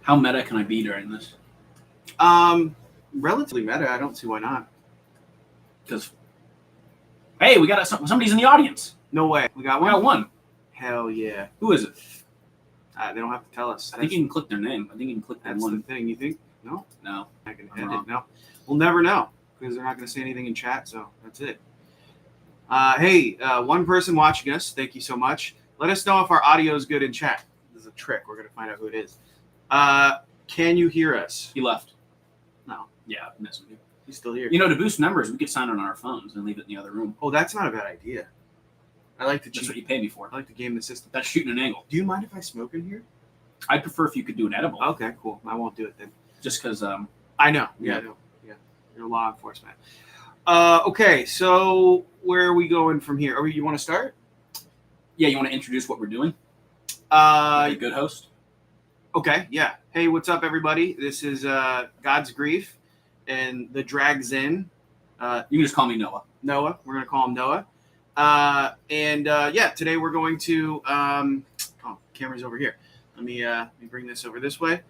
How meta can I be during this? Relatively meta. I don't see why not. Because, hey, we got somebody's in the audience. No way. We got We got one. Hell yeah. Who is it? They don't have to tell us. I think you can click their name. I think you can click that That's one. the thing. You think? No? No. I can I'm edit. wrong. No. We'll never know because they're not going to say anything in chat, so that's it. Hey, one person watching us. Thank you so much. Let us know if our audio is good in chat. This is a trick. We're going to find out who it is. Can you hear us? He left. No. Yeah, I'm messing with you. He's still here. You know, to boost numbers, we could sign it on our phones and leave it in the other room. Oh, that's not a bad idea. I like to That's cheat. what you pay me for. I like to game the system. That's shooting an angle. Do you mind if I smoke in here? I'd prefer if you could do an edible. Okay, cool. I won't do it then. Just because, I know. Yeah, I know. Yeah. You're law enforcement. Okay, so where are we going from here? You want to start? yeah, you want to introduce what we're doing? Uh, Like a good host? Okay, yeah. Hey, what's up, everybody? This is God's Grief and the Drags In. You can just call me Noah. Noah. We're going to call him Noah. Today we're going to camera's over here. Let me bring this over this way.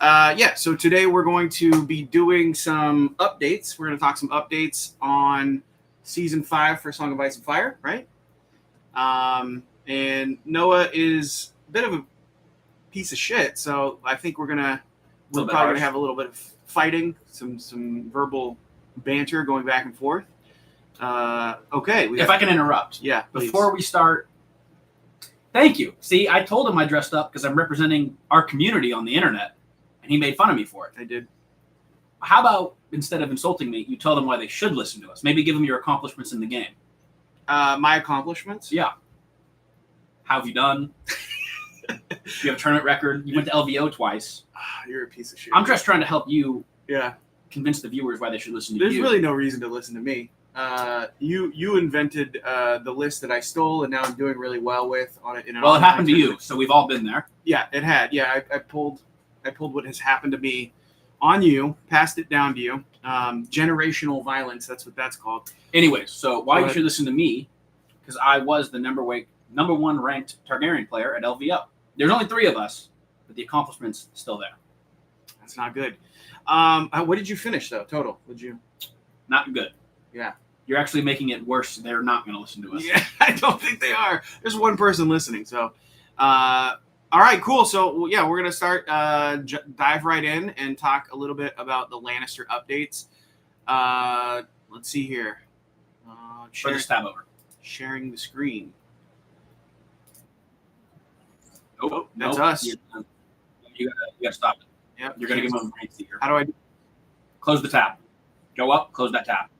So today we're going to be doing some updates. We're going to talk some updates on season 5 for Song of Ice and Fire, right? And Noah is a bit of a piece of shit, so I think we're probably going to have a little bit of fighting, some verbal banter going back and forth. Okay. If I can interrupt. Yeah, please. Before we start, thank you. See, I told him I dressed up because I'm representing our community on the internet, and he made fun of me for it. I did. How about, instead of insulting me, you tell them why they should listen to us? Maybe give them your accomplishments in the game. My accomplishments? Yeah. How have you done? You have a tournament record. You went to LVO twice. You're a piece of shit. I'm just trying to help you Yeah. convince the viewers why they should listen to There's you. really no reason to listen to me. You invented the list that I stole, and now I'm doing really well with on it. Well, it happened to you, so we've all been there. Yeah, it had. Yeah, I pulled what has happened to me on you, passed it down to you. Generational violence. That's what that's called. Anyways, so why Go you ahead. should listen to me? Because I was the number one ranked Targaryen player at LVO. There's only 3 of us, but the accomplishment's still there. That's not good. What did you finish though? Total? Would you? Not good. Yeah. You're actually making it worse. They're not going to listen to us. Yeah, I don't think they are. There's one person listening. So, all right, cool. So, yeah, we're going to start, dive right in and talk a little bit about the Lannister updates. Let's see here. Or just tab over. Sharing the screen. Oh, that's nope. us. You gotta stop it. Yeah. You're going to give them a brain seeker. How do I do? Close the tab. Go up, close that tab.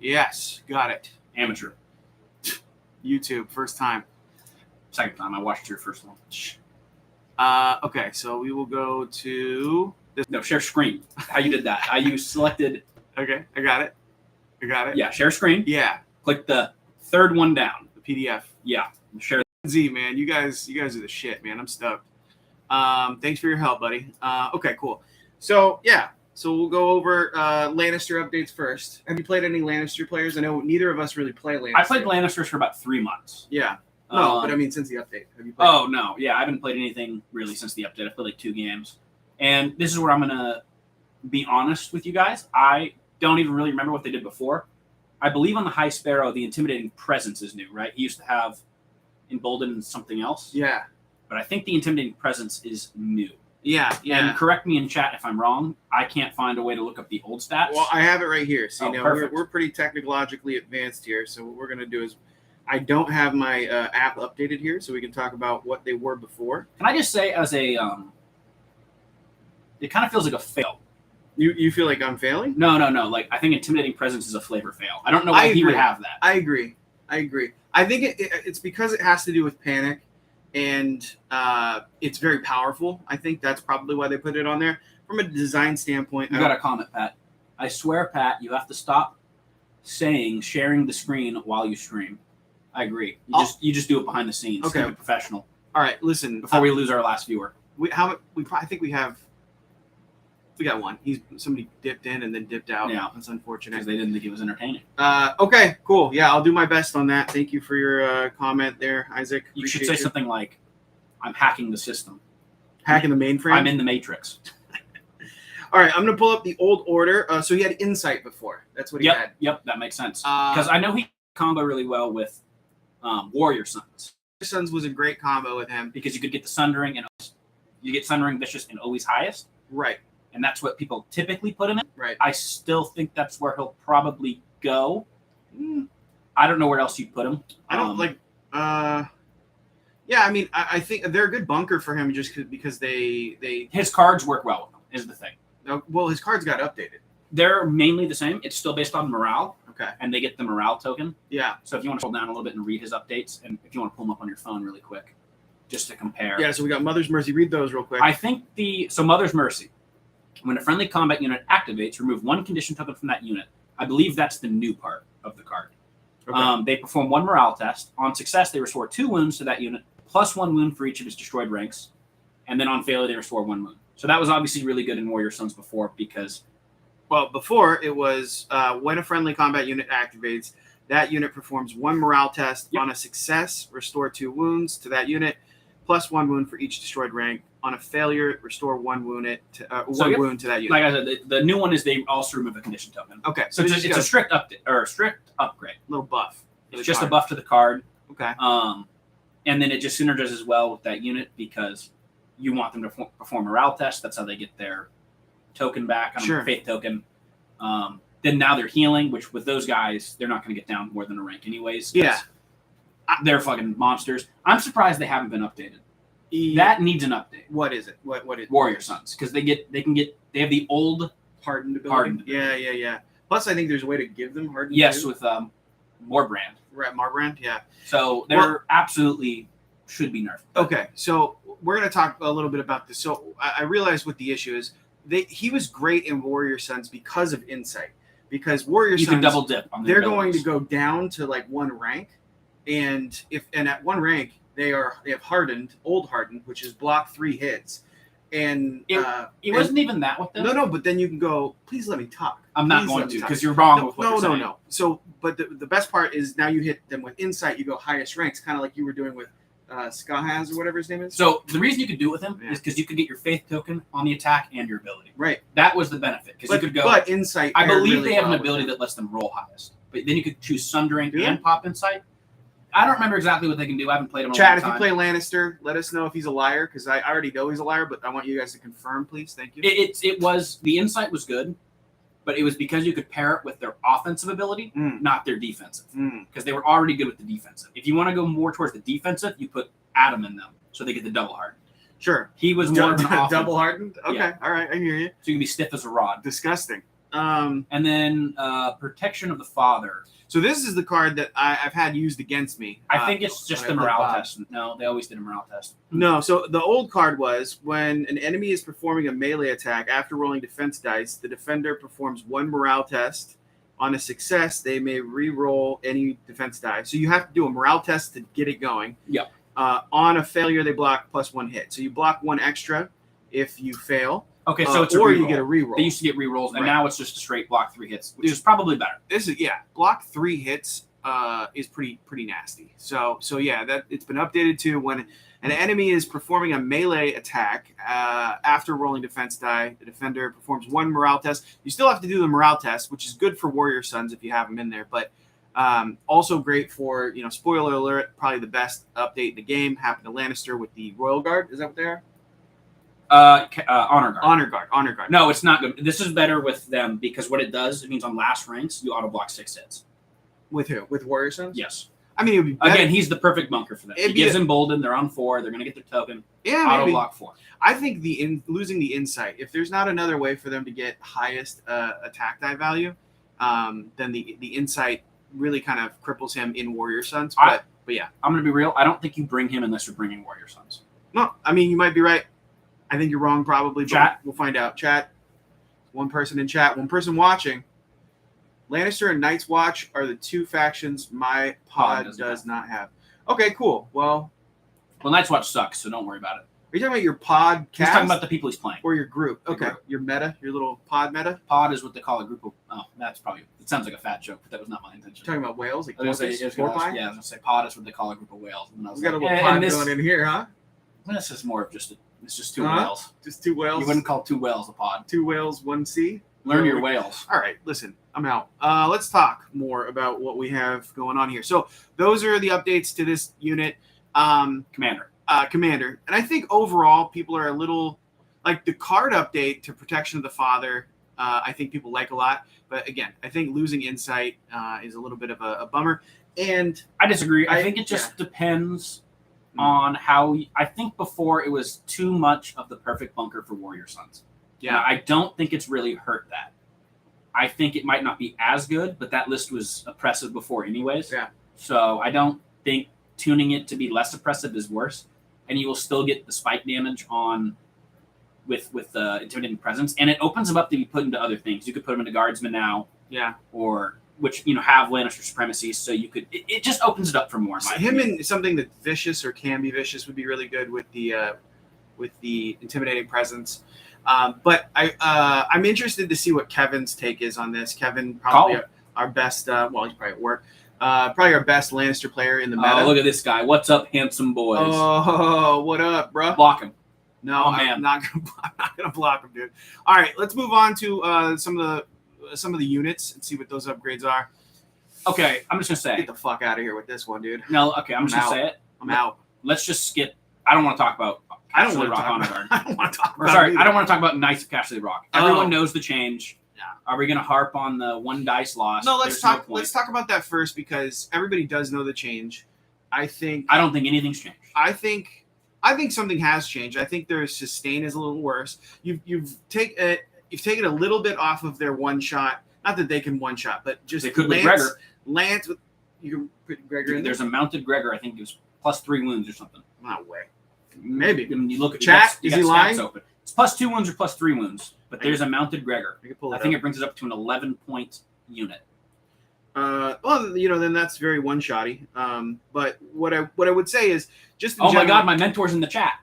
Yes, got it. Amateur. YouTube, first time. Second time. I watched your first one. Okay, so we will go to this. No, share screen. How you did that. How you selected. Okay, I got it. Yeah, share screen. Yeah, Click the third one down. the PDF. Yeah, share. Z, man, you guys are the shit, man. I'm stoked. Thanks for your help, buddy. Okay, cool. So we'll go over Lannister updates first. Have you played any Lannister players? I know neither of us really play Lannister. I played Lannisters for about 3 months. Yeah. No, but I mean since the update. Have you played? Oh, no. Yeah, I haven't played anything really since the update. I played like 2 games. And this is where I'm going to be honest with you guys. I don't even really remember what they did before. I believe on the High Sparrow, the Intimidating Presence is new, right? He used to have in Bolton something else. Yeah. But I think the Intimidating Presence is new. Yeah. And correct me in chat if I'm wrong. I can't find a way to look up the old stats. Well, I have it right here. So, perfect. we're pretty technologically advanced here. So what we're going to do is I don't have my app updated here, so we can talk about what they were before. Can I just say as a it kind of feels like a fail. You feel like I'm failing? No. Like, I think Intimidating Presence is a flavor fail. I don't know why he would have that. I agree. I think it's because it has to do with panic, and it's very powerful. I think that's probably why they put it on there. From a design standpoint, You got a comment, Pat. I swear, Pat, you have to stop saying sharing the screen while you stream. I agree. You just do it behind the scenes. Okay. Keep it professional. All right, listen. Before we lose our last viewer. I think we got one. Somebody dipped in and then dipped out. Yeah. That's unfortunate. Because they didn't think it was entertaining. Okay, cool. Yeah, I'll do my best on that. Thank you for your comment there, Isaac. You should Appreciate say something like, I'm hacking the system. Hacking the mainframe. I'm in the Matrix. All right, I'm gonna pull up the old order. So he had insight before. That's what he had. Yep, that makes sense. Because I know he combo really well with Warrior Sons. Sons was a great combo with him because you could get the Sundering and you get Sundering Vicious and always highest. Right. And that's what people typically put him in. Right. I still think that's where he'll probably go. I don't know where else you'd put him. I don't like. Yeah, I mean, I think they're a good bunker for him just because they his cards work well with him. Is the thing. Well, his cards got updated. They're mainly the same. It's still based on morale. Okay. And they get the morale token. Yeah. So if you want to scroll down a little bit and read his updates, and if you want to pull them up on your phone really quick, just to compare. Yeah. So we got Mother's Mercy. Read those real quick. I think Mother's Mercy. When a friendly combat unit activates, remove one condition token from that unit. I believe that's the new part of the card. Okay. They perform one morale test. On success, they restore 2 wounds to that unit, plus 1 wound for each of its destroyed ranks. And then on failure, they restore 1 wound. So that was obviously really good in Warrior Sons before because... Well, before it was when a friendly combat unit activates, that unit performs 1 morale test. Yep. On a success, restore 2 wounds to that unit, plus 1 wound for each destroyed rank. On a failure, restore 1 wound to that unit. Like I said, the new one is they also remove a condition token. Okay, so it's a strict update or a strict upgrade. Little buff. It's just a buff to the card. Okay. And then it just synergizes well with that unit because you want them to perform morale tests. That's how they get their token back on a faith token. Then now they're healing, which with those guys, they're not going to get down more than a rank anyways. Yeah. They're fucking monsters. I'm surprised they haven't been updated. That needs an update. What is it? What is it? Warrior Sons? Because they have the old hardened ability. Yeah. Plus, I think there's a way to give them hardened. Yes, with Moorbrand. Right, Moorbrand. Yeah. So they're absolutely should be nerfed. Okay, so we're gonna talk a little bit about this. So I realized what the issue is. He was great in Warrior Sons because of insight. Because Warrior Sons, you can double dip on they're going to go down to like 1 rank, and at 1 rank they have old hardened, which is block 3 hits, and it wasn't even that with them. No, but then you can go. Please let me talk. I'm not going to because you're wrong with what you're saying. No. So, but the best part is now you hit them with insight. You go highest ranks, kind of like you were doing with Skahaz or whatever his name is. So the reason you could do it with him is because you could get your faith token on the attack and your ability. Right. That was the benefit because you could go. But insight. I believe they have an ability that lets them roll highest. But then you could choose Sundering and pop insight. I don't remember exactly what they can do. I haven't played him. Chad, if you play Lannister, let us know if he's a liar because I already know he's a liar. But I want you guys to confirm, please. Thank you. It was the insight was good, but it was because you could pair it with their offensive ability, not their defensive, because they were already good with the defensive. If you want to go more towards the defensive, you put Adam in them, so they get the double hardened. Sure. He was more of an double hardened? Okay. Yeah. All right. I hear you. So you can be stiff as a rod. Disgusting. And then Protection of the Father. So this is the card that I've had used against me. I think it's just the morale test. No, they always did a morale test. No. So the old card was when an enemy is performing a melee attack after rolling defense dice, the defender performs 1 morale test. On a success, they may re-roll any defense die. So you have to do a morale test to get it going. Yep. On a failure, they block plus 1 hit. So you block 1 extra if you fail. Okay, so it's or you get a reroll. They used to get rerolls, and now it's just a straight block 3 hits, which is probably better. Block 3 hits is pretty nasty. So yeah, it's been updated to when an enemy is performing a melee attack after rolling defense die. The defender performs 1 morale test. You still have to do the morale test, which is good for Warrior Sons if you have them in there, but also great for spoiler alert, probably the best update in the game happened to Lannister with the Royal Guard. Is that what they are? Honor Guard. Honor Guard. No, it's not good. This is better with them because what it does, it means on last ranks, you auto block 6 hits. With who? With Warrior Sons? Yes. I mean, it would be better. Again, he's the perfect bunker for them. He gives them Bolton. They're on 4. They're going to get their token. Yeah, auto block 4. I think losing the insight, if there's not another way for them to get highest attack die value, then the insight really kind of cripples him in Warrior Sons. But yeah. I'm going to be real. I don't think you bring him unless you're bringing Warrior Sons. No, I mean, you might be right. I think you're wrong, probably. Chat. We'll find out. Chat. 1 person in chat. 1 person watching. Lannister and Night's Watch are the 2 factions my pod does not have. Okay, cool. Well, Night's Watch sucks, so don't worry about it. Are you talking about your podcast? He's talking about the people he's playing. Or your group. Okay. Your meta, your little pod meta? Pod is what they call a group of... Oh, that's probably... It sounds like a fat joke, but that was not my intention. You're talking about whales? Like I was going to say pod is what they call a group of whales. We got a little pod going in here, huh? This is more of just It's just two whales. Just two whales. You wouldn't call two whales a pod. Two whales, one sea. Learn your whales. All right, listen, I'm out. Let's talk more about what we have going on here. So those are the updates to this unit. Commander. Commander. And I think overall people are a little like the card update to Protection of the Father. I think people like a lot. But again, I think losing insight is a little bit of a bummer. And I disagree. I think it just depends on how. I think before it was too much of the perfect bunker for Warrior Sons. Yeah, I don't think it's really hurt that. I think it might not be as good, but that list was oppressive before anyways. Yeah. So I don't think tuning it to be less oppressive is worse. And you will still get the spike damage on with the intimidating presence. And it opens them up to be put into other things. You could put them into guardsmen now. Yeah. Or which, have Lannister supremacy. So you could it just opens it up for more. Him and something that's vicious or can be vicious would be really good with the intimidating presence. But I'm interested to see what Kevin's take is on this. Kevin, probably our best. Well, he's probably at work. Probably our best Lannister player in the meta. Oh, look at this guy! What's up, handsome boys? Oh, what up, bro? Block him. No, I'm not gonna block him, dude. All right, let's move on to some of the units and see what those upgrades are. Okay, I'm just gonna say. Get the fuck out of here with this one, dude. No, okay, I'm just gonna say it. I'm out. Let's just skip. I don't want to talk about. I don't want to talk about. I don't want to talk about Knights of Castle Rock. Everyone knows the change. Yeah. Are we going to harp on the one dice loss? No, let's talk. Let's talk about that first because everybody does know the change. I don't think anything's changed. I think something has changed. I think their sustain is a little worse. You've taken a little bit off of their one shot. Not that they can one shot, but just they could with Gregor. Lance, you can put Gregor in there. There's a mounted Gregor. I think it was +3 wounds or something. No way. Maybe. When you look at chat, is he lying? Open. It's +2 wounds or +3 wounds, but there's a mounted Gregor. I think it brings it up to an 11-point unit. Well, then that's very one-shotty. But what I would say is just in general, my God, my mentor's in the chat.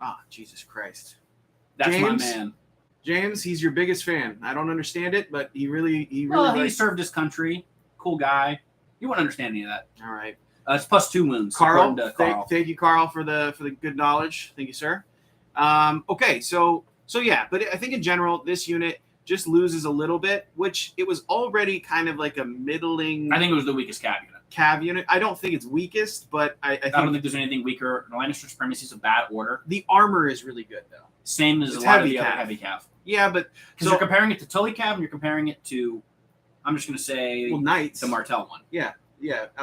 Ah, Jesus Christ. That's James, my man. James, he's your biggest fan. I don't understand it, but he served his country. Cool guy. You wouldn't understand any of that. All right. It's +2 wounds. Carl. Thank you, Carl, for the good knowledge. Thank you, sir. Okay, so yeah, but I think in general this unit just loses a little bit, which it was already kind of like a middling. I think it was the weakest cav unit. Cav unit. I don't think it's weakest, but I don't think there's anything weaker. Lannister supremacy is a bad order. The armor is really good though. Same as a lot of the other heavy cav. Yeah, but because you're comparing it to Tully cav and you're comparing it to, I'm just going to say, Knights, the Martell one. Yeah,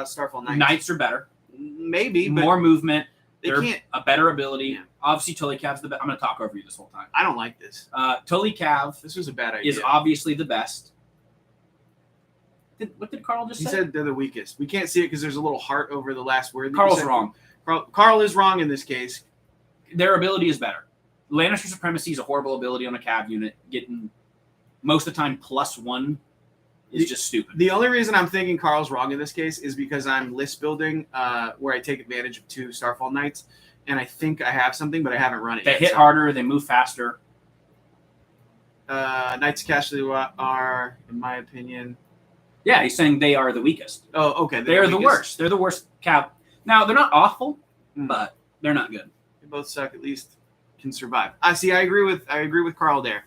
Starfall Knights. Knights are better. Maybe, but more movement. They can't. A better ability. Yeah. Obviously, Tully Cav's the best. I'm going to talk over you this whole time. I don't like this. Tully Cav. This was a bad idea. Is obviously the best. What did Carl just say? He said they're the weakest. We can't see it because there's a little heart over the last word. Carl's wrong. Carl is wrong in this case. Their ability is better. Lannister Supremacy is a horrible ability on a Cav unit. Getting most of the time +1 is just stupid. The only reason I'm thinking Carl's wrong in this case is because I'm list building where I take advantage of 2 Starfall Knights, and I think I have something, but I haven't run it yet. They hit harder. They move faster. Knights of Castle are, in my opinion... Yeah, he's saying they are the weakest. Oh, okay. They're the worst. They're the worst Cav. Now, they're not awful, but they're not good. They both suck. At least can survive. I agree with Carl there.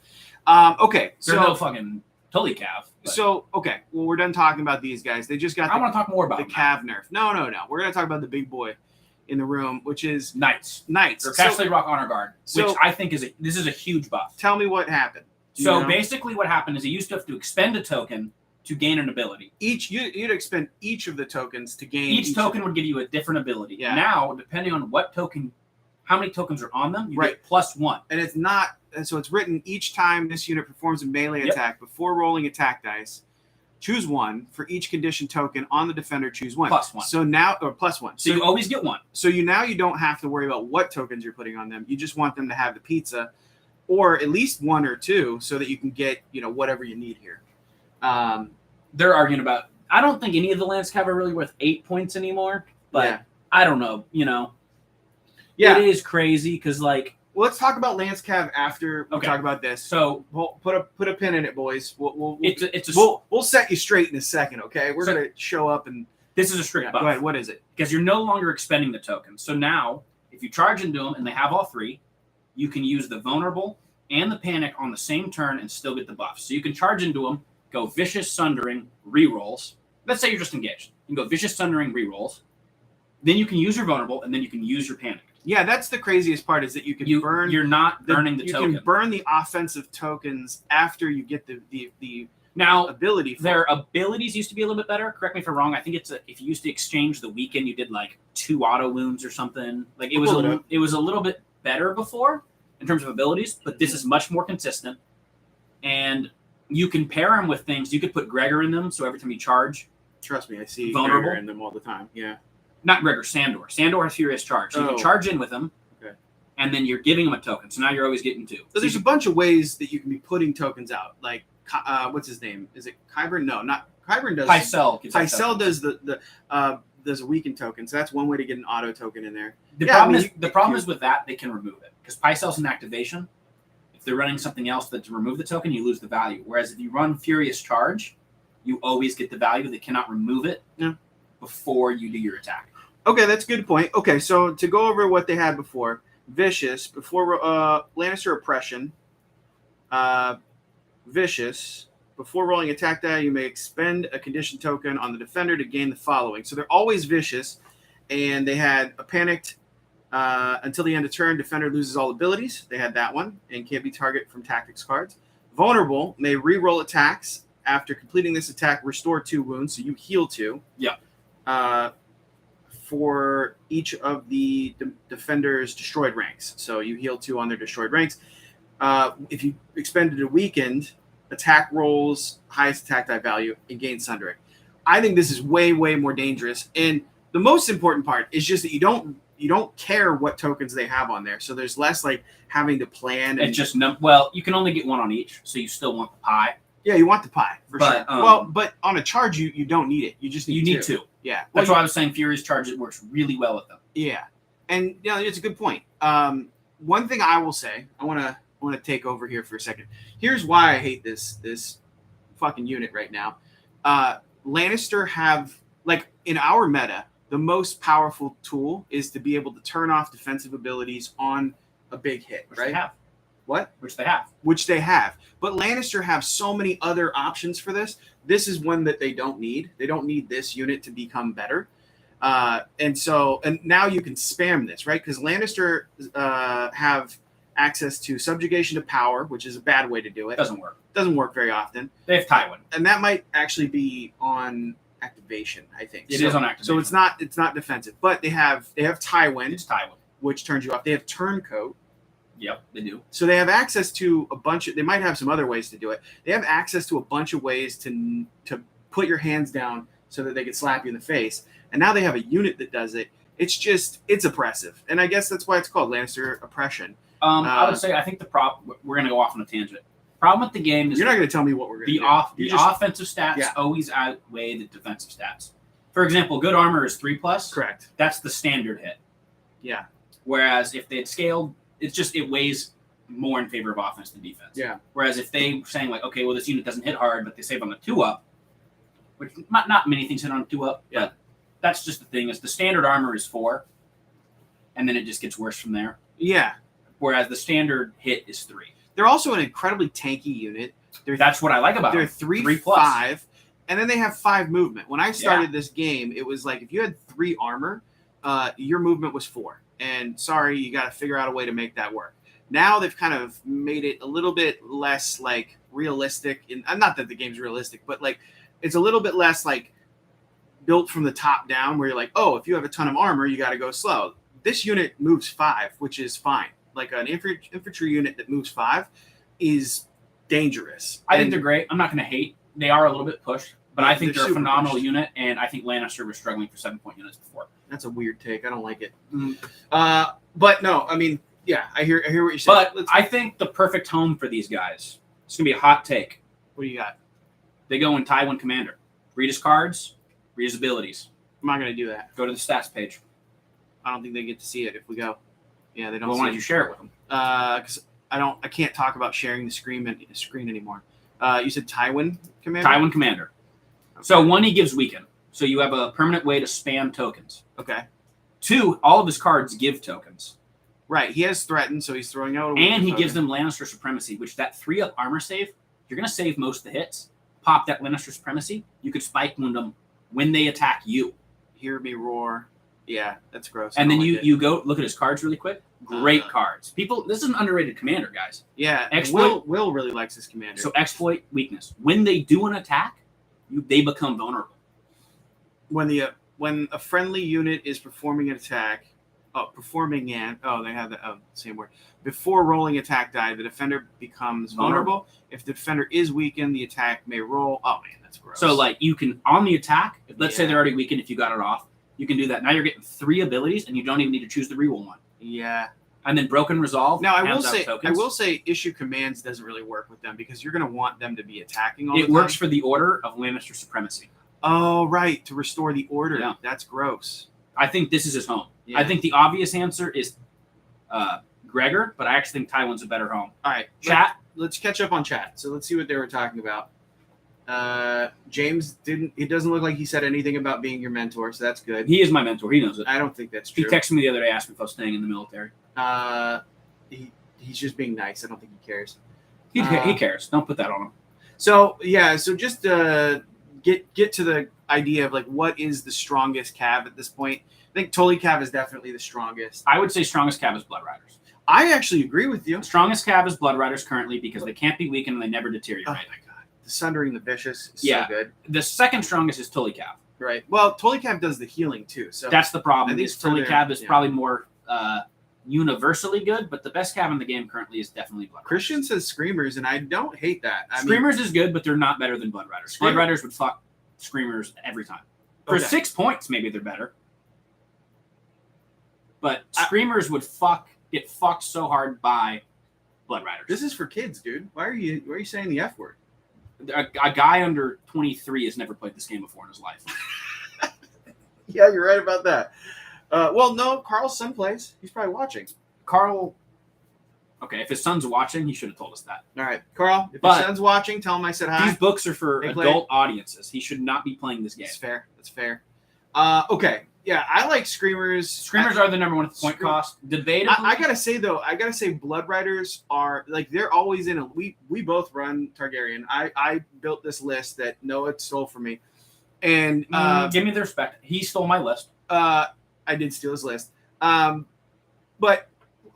Okay, there's no fucking Tully Cav. So okay, well we're done talking about these guys. They just got. I want to talk more about the Cav nerf. No. We're gonna talk about the big boy in the room, which is Knights. Or Castle Rock Honor Guard, which I think is a huge buff. Tell me what happened. So basically, what happened is you used to have to expend a token to gain an ability. You'd expend each of the tokens to gain. Each token would give you a different ability. Yeah. Now, depending on what token, how many tokens are on them, you get +1. And it's not. And so it's written each time this unit performs a melee attack before rolling attack dice. Choose 1 for each condition token on the defender. Choose 1. +1. So now, or +1. So you always get 1. So you don't have to worry about what tokens you're putting on them. You just want them to have the pizza, or at least 1 or 2, so that you can get whatever you need here. They're arguing about. I don't think any of the Lance Cav are really worth 8 points anymore. But I don't know. Yeah, it is crazy because Well, let's talk about Lance Cav after we talk about this. So we'll put a pin in it, boys. We'll set you straight in a second, okay? We're gonna show up and this is a strict buff. Go ahead. What is it? Because you're no longer expending the tokens. So now, if you charge into them and they have all 3, you can use the vulnerable and the panic on the same turn and still get the buff. So you can charge into them, go Vicious Sundering, rerolls. Let's say you're just engaged. You can go Vicious Sundering, rerolls. Then you can use your vulnerable, and then you can use your panic. Yeah, that's the craziest part is that you can burn. You're not burning the token. You can burn the offensive tokens after you get the now ability. Their abilities used to be a little bit better. Correct me if I'm wrong. I think if you used to exchange the weaken, you did like 2 auto wounds or something. Like it was a little bit better before in terms of abilities, but this is much more consistent. And you can pair them with things. You could put Gregor in them, so every time you charge. Trust me, I see vulnerable Gregor in them all the time. Yeah. Not Gregor, Sandor. Sandor has Furious Charge. So you can charge in with him, and then you're giving him a token. So now you're always getting 2. So there's a bunch of ways that you can be putting tokens out. Like, what's his name? Is it Qyburn? No, not Qyburn. Does Pycelle does a weaken token. So that's one way to get an auto token in there. The problem is with that they can remove it because Pycelle's an activation. If they're running something else that to remove the token, you lose the value. Whereas if you run Furious Charge, you always get the value. They cannot remove it before you do your attack. Okay, that's a good point. Okay, so to go over what they had before, Vicious, before Lannister Oppression, Vicious, before rolling attack die, you may expend a condition token on the defender to gain the following. So they're always vicious, and they had a panicked until the end of turn, defender loses all abilities. They had that one, and can't be targeted from tactics cards. Vulnerable, may re-roll attacks. After completing this attack, restore 2 wounds, so you heal 2. Yeah. For each of the defender's destroyed ranks. So you heal 2 on their destroyed ranks. If you expended a weakened, attack rolls, highest attack die value, and gain Sundering. I think this is way, way more dangerous. And the most important part is just that you don't care what tokens they have on there. So there's less like having to plan. It's just you can only get 1 on each, so you still want the pie. Yeah, you want the pie for sure. But on a charge, you don't need it. You just need 2. Yeah, that's why I was saying Furious Charge. It works really well with them. Yeah, and it's a good point. One thing I will say, I want to take over here for a second. Here's why I hate this fucking unit right now. Lannister have, like, in our meta, the most powerful tool is to be able to turn off defensive abilities on a big hit, Which right? They have. What? Which they have. Which they have. But Lannister have so many other options for this. This is one that they don't need. They don't need this unit to become better. And now you can spam this, right? Because Lannister have access to subjugation to power, which is a bad way to do it. Doesn't work. Doesn't work very often. They have Tywin. And that might actually be on activation, I think. It is on activation. So it's not defensive. But they have Tywin. It's Tywin. Which turns you off. They have Turncoat. Yep, they do. So they have access to a bunch of. They might have some other ways to do it. They have access to a bunch of ways to put your hands down so that they can slap you in the face. And now they have a unit that does it. It's oppressive, and I guess that's why it's called Lannister Oppression. I would say I think the problem. We're going to go off on a tangent. Problem with the game is you're not going to tell me what we're going to do. The offensive stats always outweigh the defensive stats. For example, good armor is 3+. Correct. That's the standard hit. Yeah. Whereas if they had scaled, it weighs more in favor of offense than defense. Yeah. Whereas if they were saying like, okay, well this unit doesn't hit hard, but they save on the 2-up, which not many things hit on 2-up. Yeah. But that's just the thing is the standard armor is 4, and then it just gets worse from there. Yeah. Whereas the standard hit is 3. They're also an incredibly tanky unit. That's what I like about them. They're 3+, and then they have 5 movement. When I started this game, it was like if you had 3 armor, your movement was 4. And sorry, you got to figure out a way to make that work. Now they've kind of made it a little bit less like realistic. Not that the game's realistic, but like it's a little bit less like built from the top down where you're like, oh, if you have a ton of armor, you got to go slow. This unit moves 5, which is fine. Like an infantry unit that moves 5 is dangerous. I think they're great. I'm not going to hate. They are a little bit pushed, but I think they're a phenomenal unit, and I think Lannister was struggling for 7-point units before. That's a weird take. I don't like it. But no, I mean, yeah, I hear what you're saying. But I think the perfect home for these guys, it's going to be a hot take. What do you got? They go in Tywin Commander. Read his cards, read his abilities. I'm not going to do that. Go to the stats page. I don't think they get to see it if we go. Yeah, they don't. Well, why don't you share it with them? Because I can't talk about sharing the screen anymore. You said Tywin Commander? Tywin Commander. Okay. So 1, he gives weaken. So you have a permanent way to spam tokens. Okay. 2, all of his cards give tokens. Right. He has threatened, so he's throwing out a And he weakness gives token. them Lannister Supremacy, which that 3-up armor save, you're going to save most of the hits. Pop that Lannister Supremacy, you could spike wound them when they attack you. Hear me roar. Yeah, that's gross. And then I don't like it. you go look at his cards really quick. Great cards. People, this is an underrated commander, guys. Yeah, Exploit- Will really likes his commander. So exploit weakness. When they do an attack, they become vulnerable. When a friendly unit is performing an attack, they have the same word. Before rolling attack die, the defender becomes vulnerable. If the defender is weakened, the attack may roll. Oh man, that's gross. So like you can on the attack, let's say they're already weakened if you got it off, you can do that. Now you're getting 3 abilities and you don't even need to choose the reroll one. Yeah. And then Broken Resolve. Now I hands out tokens. will say issue commands doesn't really work with them because you're going to want them to be attacking all the It time. works for the order of Lannister Supremacy. Oh right, to restore the order. Yeah. That's gross. I think this is his home. Yeah. I think the obvious answer is Gregor, but I actually think Tywin's a better home. All right, Chat. Let's catch up on chat. So let's see what they were talking about. James it doesn't look like he said anything about being your mentor, so that's good. He is my mentor. He knows it. I don't think that's He true. texted me the other day, asked me if I was staying in the military. He's just being nice. I don't think he cares. He cares. Don't put that on him. So just get to the idea of like what is the strongest cav at this point. I think Tully cav is definitely the strongest. I would say strongest cav is Blood Riders. I actually agree with you. Strongest cav is Blood Riders currently because they can't be weakened and they never deteriorate. Oh my god, the Sundering the Vicious is Yeah. so good. The second strongest is Tully cav. Right. Well, Tully cav does the healing too. So That's the problem. I think Is Tully further- cav is yeah. probably more universally good, but the best cav in the game currently is definitely Blood Riders. Christian says Screamers, and I don't hate that. I mean, Screamers is good, but they're not better than Blood Riders. Blood Screamer- Riders would fuck Screamers every time. For Okay. 6 points, maybe they're better. But Screamers would get fucked so hard by Blood Riders. this is for kids, dude. Why are you saying the F word? A guy under 23 has never played this game before in his life. Yeah, you're right about that. Well, no, Carl's son plays. He's probably watching. Carl, okay, if his son's watching, he should have told us that. All right, Carl, if But your son's watching, tell him I said hi. These books are for They play- adult audiences. He should not be playing this game. That's fair. That's fair. Okay. Yeah, I like Screamers. Screamers are the number one point cost. Debatably, I gotta say Blood Riders are like they're always in a. We both run Targaryen. I built this list that Noah stole from me, and give me the respect. He stole my list. I did steal his list. But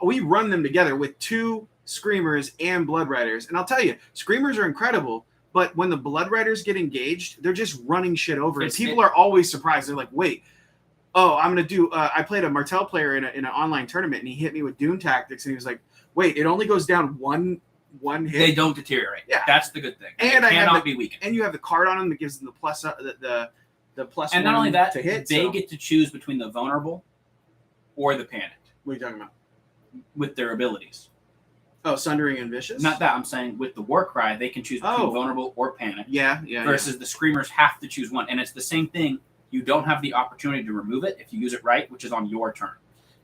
we run them together with 2 Screamers and Blood Riders, and I'll tell you, Screamers are incredible. But when the Blood Riders get engaged, they're just running shit over. And people are always surprised. They're like, wait. Oh, I'm gonna do. I played a Martell player in an online tournament, and he hit me with Dune Tactics, and he was like, "Wait, it only goes down one hit." They don't deteriorate. Yeah. That's the good thing. And they I have cannot be weakened. And you have the card on them that gives them the plus the plus. And not one only that, to hit, they so- get to choose between the vulnerable or the panicked What are you talking about? with their abilities. Oh, Sundering and Vicious. Not that I'm saying with the war cry, they can choose between vulnerable or panicked. Yeah. Versus the Screamers have to choose one, and it's the same thing. You don't have the opportunity to remove it if you use it right, which is on your turn.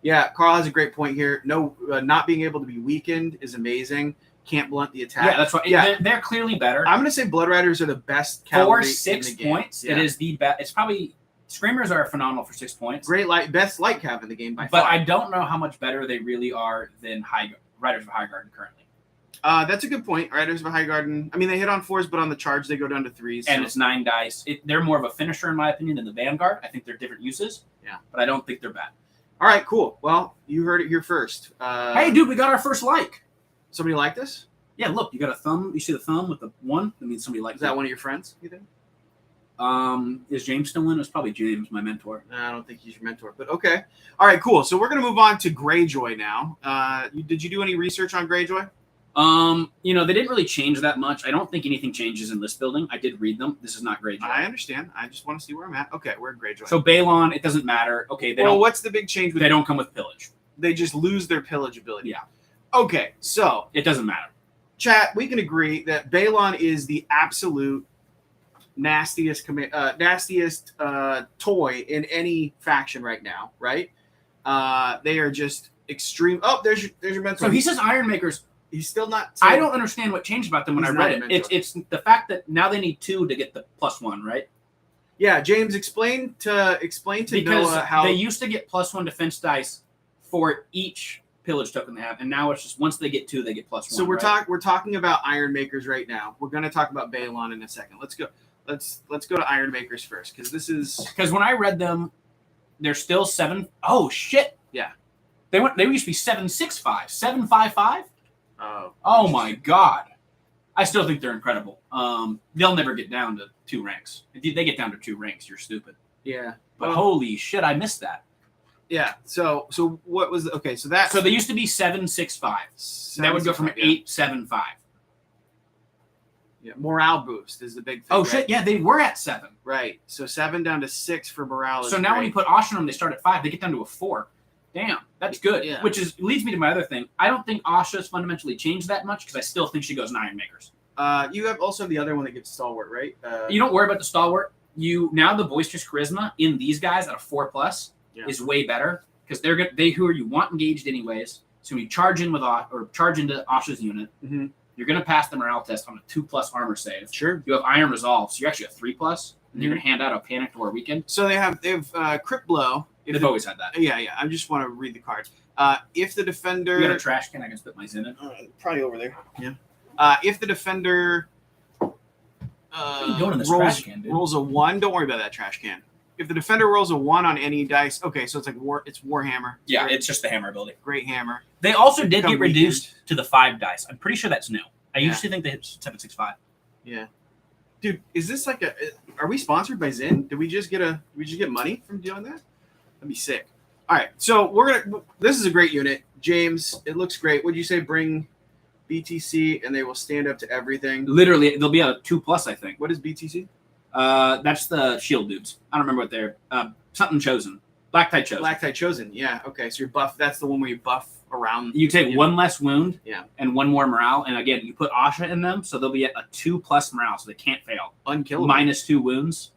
Yeah, Carl has a great point here. No, not being able to be weakened is amazing. Can't blunt the attack. Yeah, that's right. Yeah. They're clearly better. I'm going to say Blood Riders are the best For cavalry 6 in the game. points, Yeah. it is the best. It's probably Screamers are phenomenal for 6 points. Best light cav in the game by But far. I don't know how much better they really are than Riders of Highgarden currently. That's a good point. Riders of Highgarden. I mean, they hit on 4s, but on the charge they go down to 3s. And so- it's 9 dice. They're more of a finisher, in my opinion, than the Vanguard. I think they're different uses. Yeah. But I don't think they're bad. All right, cool. Well, you heard it here first. Hey, dude, we got our first like. Somebody like this? Yeah, look, you got a thumb. You see the thumb with the 1? That means somebody likes Is that one of your friends, you think? Is James still in? It's probably James, my mentor. I don't think he's your mentor, but okay. All right, cool. So we're going to move on to Greyjoy now. Did you do any research on Greyjoy? They didn't really change that much. I don't think anything changes in list building. I did read them. This is not Greyjoy. I understand. I just want to see where I'm at. Okay, we're at Greyjoy. So Balon, it doesn't matter. Okay, what's the big change? They don't come with pillage. They just lose their pillage ability. Yeah. Okay, so It doesn't matter. chat, we can agree that Balon is the absolute nastiest toy in any faction right now, right? They are just extreme. Oh, there's your mentor. So he says Iron Makers. He's still not. I don't understand what changed about them when I He's read not a it. mentor. It's the fact that now they need 2 to get the +1, right? Yeah, James, explain to Because Noah how they used to get +1 defense dice for each pillage token they have, and now it's just once they get 2, they get +1. So we're talking about Iron Makers right now. We're going to talk about Balon in a second. Let's go to Iron Makers first because when I read them, they're still 7. Oh shit! Yeah, they used to be 765, 755. Oh my god! I still think they're incredible. They'll never get down to 2 ranks. If they get down to 2 ranks, you're stupid. Yeah, but holy shit, I missed that. Yeah. So what was okay? So they used to be 765. That would go from 875. Yeah, morale boost is the big thing. Oh, right? Shit, yeah, they were at 7. Right, so 7 down to 6 for morale. So now when you put Asha on them, they start at 5. They get down to a 4. Damn, that's good. Yeah. Which leads me to my other thing. I don't think Asha's fundamentally changed that much because I still think she goes in Iron Makers. You have also the other one that gives Stalwart, right? You don't worry about the Stalwart. Now the Boisterous Charisma in these guys at a 4+ is way better because they who are you want engaged anyways. So when you charge in charge into Asha's unit, you're going to pass the morale test on a 2+ armor save. Sure. You have Iron Resolve, so you're actually a 3+, and you're going to hand out a Panicked or a Weakened. So they have Crypt Blow. They've always had that. Yeah. I just want to read the cards. If the defender... You got a trash can I can spit my Zen in? Probably over there. Yeah. If the defender rolls a 1, don't worry about that trash can. If the defender rolls a 1 on any dice, okay, so it's like it's Warhammer. Yeah, it's just the hammer ability. Great hammer. They also did get reduced to the 5 dice. I'm pretty sure that's new. I used to think they hit 765. Yeah. Dude, is this like are we sponsored by Zyn? Did we just get money from doing that? That'd be sick. All right, so this is a great unit. James, it looks great. Would you say bring BTC and they will stand up to everything? Literally, they'll be a 2+, I think. What is BTC? That's the shield dudes. I don't remember what they're something chosen. Black Tide Chosen. Black Tide Chosen. Yeah. Okay. So you're buff. That's the one where you buff around. You take 1 less wound. Yeah. And 1 more morale. And again, you put Asha in them, so they'll be at a 2+ morale, so they can't fail. Unkillable. -2 wounds.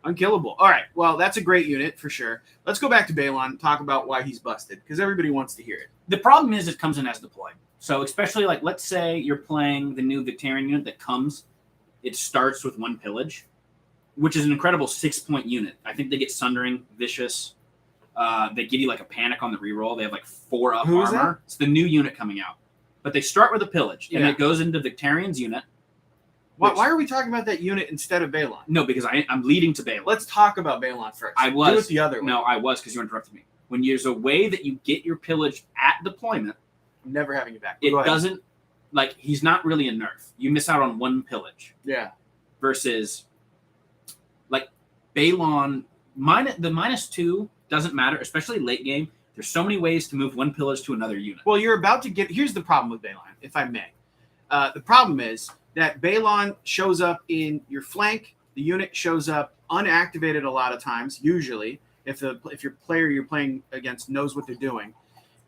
Unkillable. All right. Well, that's a great unit for sure. Let's go back to Balon. Talk about why he's busted because everybody wants to hear it. The problem is it comes in as deployed. So especially like let's say you're playing the new Victorian unit that comes. It starts with 1 pillage, which is an incredible 6-point unit. I think they get Sundering, Vicious. They give you like a Panic on the reroll. They have like 4 up Who armor. Is that? It's the new unit coming out. But they start with a pillage, and it goes into Victarian's unit. Why are we talking about that unit instead of Balon? No, because I'm leading to Balon. Let's talk about Balon first. I was. Do it the other way. No, I was because you interrupted me. When there's a way that you get your pillage at deployment, I'm never having you back. It doesn't, like, he's not really a nerf. You miss out on 1 pillage. Yeah. Versus, like, Balon, the -2 doesn't matter, especially late game. There's so many ways to move 1 pillage to another unit. Well, you're about to get, here's the problem with Balon, if I may. The problem is that Balon shows up in your flank. The unit shows up unactivated a lot of times, usually, if your player you're playing against knows what they're doing.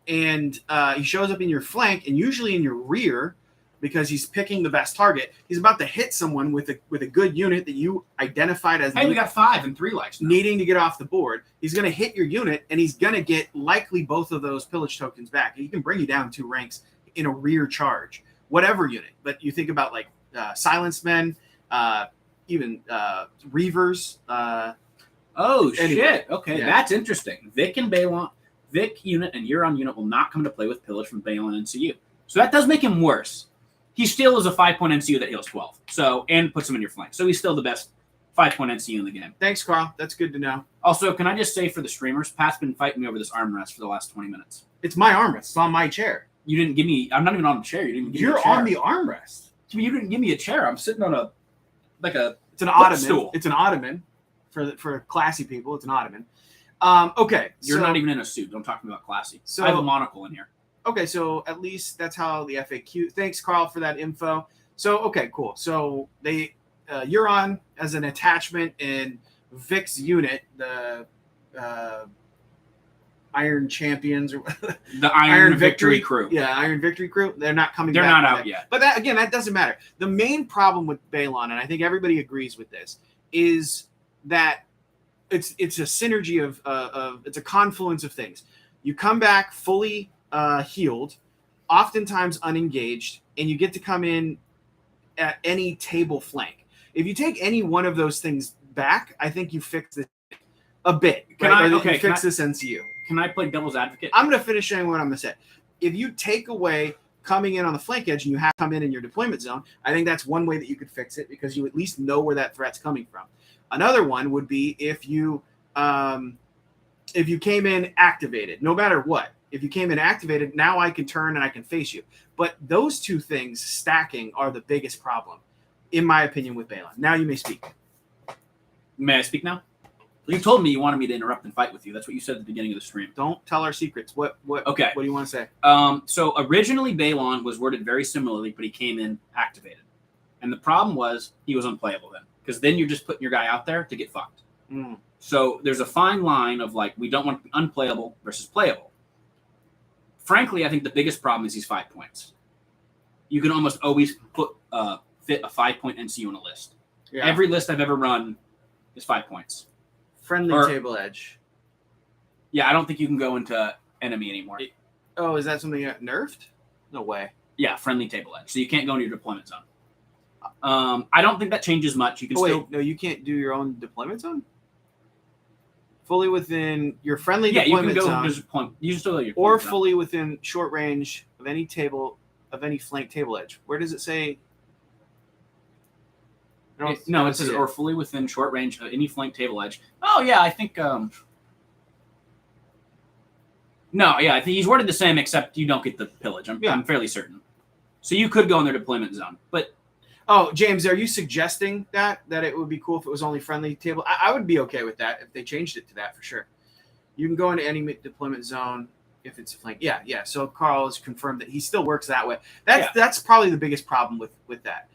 And he shows up in your flank and usually in your rear because he's picking the best target. He's about to hit someone with a good unit that you identified as we got 5 and 3 lives now. Needing to get off the board. He's going to hit your unit and he's going to get likely both of those pillage tokens back. He can bring you down 2 ranks in a rear charge, whatever unit. But you think about like Silenced Men, even Reavers. Shit. Okay, that's interesting. Vic and Balon. Vic unit and Euron unit will not come into play with pillage from Balon NCU. So that does make him worse. He still is a 5-point NCU that heals 12. So and puts him in your flank. So he's still the best 5-point NCU in the game. Thanks, Carl. That's good to know. Also, can I just say for the streamers, Pat's been fighting me over this armrest for the last 20 minutes. It's my armrest. It's on my chair. You didn't give me. I'm not even on the chair. You didn't give me a chair. You're on the armrest. You didn't give me a chair. I'm sitting on It's an ottoman. Stool. It's an ottoman for classy people. It's an ottoman. Okay. You're not even in a suit. Don't talk to me about classy. So I have a monocle in here. Okay, so at least that's how the FAQ. Thanks, Carl, for that info. So, okay, cool. So they Euron as an attachment in Vic's unit, the Iron Champions or the Iron Victory Crew. Yeah, Iron Victory Crew. They're not coming They're back. They're not out yet. But that doesn't matter. The main problem with Balon, and I think everybody agrees with this, is that it's a synergy of it's a confluence of things. You come back fully healed, oftentimes unengaged, and you get to come in at any table flank. If you take any one of those things back, I think you fix it a bit. Fix this NCU. can I play devil's advocate? I'm going to finish saying what I'm going to say. If you take away coming in on the flank edge and you have to come in your deployment zone, I think that's one way that you could fix it because you at least know where that threat's coming from. Another one would be if you came in activated, no matter what. If you came in activated, now I can turn and I can face you. But those two things stacking are the biggest problem, in my opinion, with Balon. Now you may speak. May I speak now? You told me you wanted me to interrupt and fight with you. That's what you said at the beginning of the stream. Don't tell our secrets. Okay. What do you want to say? So originally Balon was worded very similarly, but he came in activated. And the problem was he was unplayable then. Because then you're just putting your guy out there to get fucked. Mm. So there's a fine line of like, we don't want to be unplayable versus playable. Frankly, I think the biggest problem is he's 5 points. You can almost always fit a 5-point NCU on a list. Yeah. Every list I've ever run is 5 points. Friendly table edge. Yeah, I don't think you can go into enemy anymore. Oh, is that something that nerfed? No way. Yeah, friendly table edge. So you can't go into your deployment zone. I don't think that changes much. You can still. No, you can't do your own deployment zone? Fully within your friendly Yeah, you can deployment go. You can still go your or deployment zone. fully within short range of any flank table edge. Where does it say? No, it says or fully within short range of any flank table edge. Oh yeah, I think. No, yeah, I think he's worded the same, except you don't get the pillage. I'm fairly certain. So you could go in their deployment zone, but. Oh, James, are you suggesting that it would be cool if it was only friendly table? I would be okay with that if they changed it to that for sure. You can go into any deployment zone if it's a flank. Yeah. So Carl has confirmed that he still works that way. That's probably the biggest problem with that.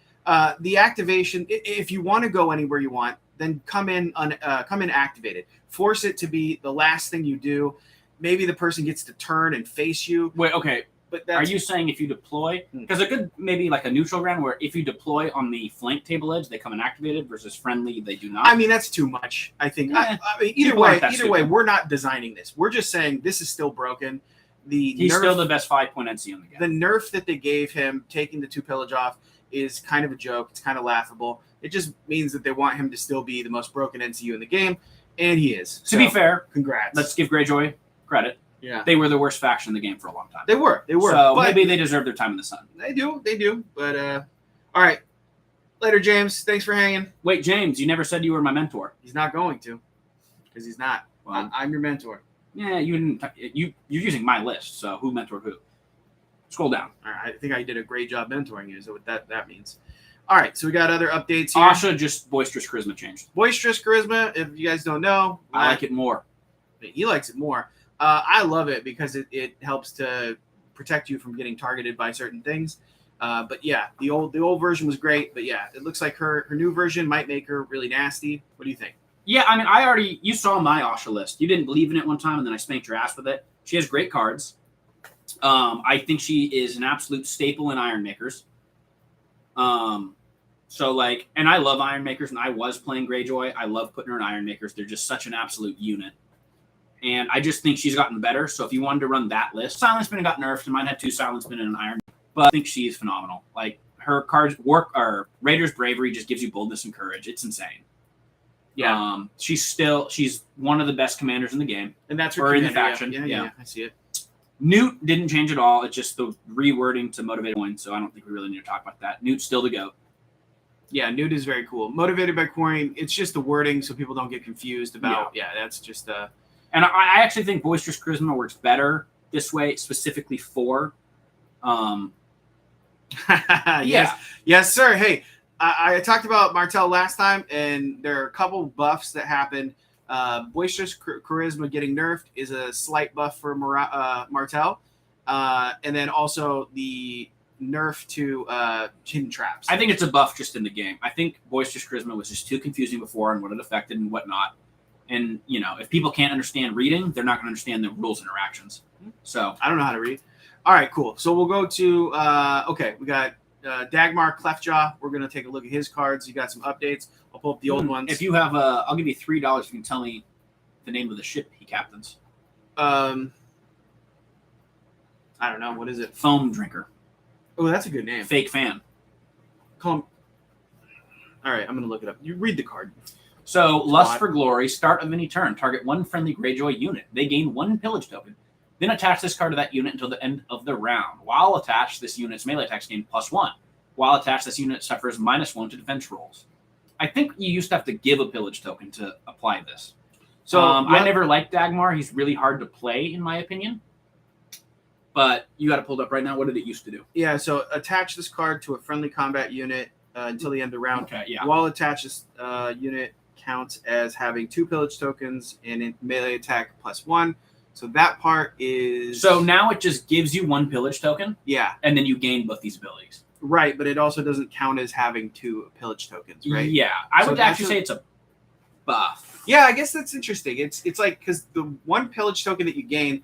The activation, if you want to go anywhere you want, then come in activated. Force it to be the last thing you do. Maybe the person gets to turn and face you. Wait, okay. But are you saying if you deploy? Because a good maybe like a neutral ground where if you deploy on the flank table edge, they come in activated versus friendly, they do not. I mean, that's too much. I think. I mean, either way, we're not designing this. We're just saying this is still broken. He's still the best 5-point NC on the game. The nerf that they gave him, taking the 2 pillage off, is kind of a joke. It's kind of laughable. It just means that they want him to still be the most broken NCU in the game, and he is. To be fair, congrats. Let's give Greyjoy credit. Yeah, they were the worst faction in the game for a long time. They were. So maybe they deserve their time in the sun. They do. But all right. Later, James. Thanks for hanging. Wait, James, you never said you were my mentor. He's not going to, because he's not. Well, I'm your mentor. Yeah, you didn't. You're using my list. So who mentored who? Scroll down. All right. I think I did a great job mentoring you. So what that means. All right. So we got other updates here. Asha just boisterous charisma changed. Boisterous charisma. If you guys don't know, I like it more. He likes it more. I love it because it helps to protect you from getting targeted by certain things. But yeah, the old version was great. But yeah, it looks like her new version might make her really nasty. What do you think? Yeah, I mean, you saw my Asha list. You didn't believe in it one time, and then I spanked your ass with it. She has great cards. I think she is an absolute staple in Iron Makers. So like, and I love Iron Makers, and I was playing Greyjoy. I love putting her in Iron Makers. They're just such an absolute unit. And I just think she's gotten better. So if you wanted to run that list, Silent Spin got nerfed. And mine had 2 Silent Spin and an Iron. But I think she's phenomenal. Like her cards Raider's Bravery just gives you boldness and courage. It's insane. Yeah. She's one of the best commanders in the game. And that's her in the faction. Yeah, I see it. Newt didn't change at all. It's just the rewording to motivate coin. So I don't think we really need to talk about that. Newt's still the GOAT. Yeah, Newt is very cool. Motivated by coin. It's just the wording so people don't get confused about. Yeah, that's just And I actually think Boisterous Charisma works better this way, specifically for. Yes, sir. Hey, I talked about Martell last time, and there are a couple buffs that happened. Boisterous Charisma getting nerfed is a slight buff for Martell, and then also the nerf to Hidden Traps. I think it's a buff just in the game. I think Boisterous Charisma was just too confusing before and what it affected and whatnot. And, if people can't understand reading, they're not going to understand the rules interactions. So I don't know how to read. All right, cool. So we'll go to, we got Dagmar Cleftjaw. We're going to take a look at his cards. You got some updates. I'll pull up the old ones. If you have, I'll give you $3 if you can tell me the name of the ship he captains. I don't know. What is it? Foam Drinker. Oh, that's a good name. Fake fan. Call him. All right, I'm going to look it up. You read the card. So, Lust Odd. for Glory, start of any turn. Target one friendly Greyjoy unit. They gain one pillage token. Then attach this card to that unit until the end of the round. While attached, this unit's melee attacks gain +1. While attached, this unit suffers -1 to defense rolls. I think you used to have to give a pillage token to apply this. So I never liked Dagmar. He's really hard to play, in my opinion. But you got it pulled up right now. What did it used to do? Yeah, so attach this card to a friendly combat unit until the end of the round. Okay, yeah. While attached, this unit counts as having 2 pillage tokens and in melee attack +1. So that part is... So now it just gives you 1 pillage token, Yeah, and then you gain both these abilities. right, but it also doesn't count as having 2 pillage tokens, right? Yeah, I So would that's actually say it's a buff. Yeah, I guess that's interesting. It's like, because the 1 pillage token that you gain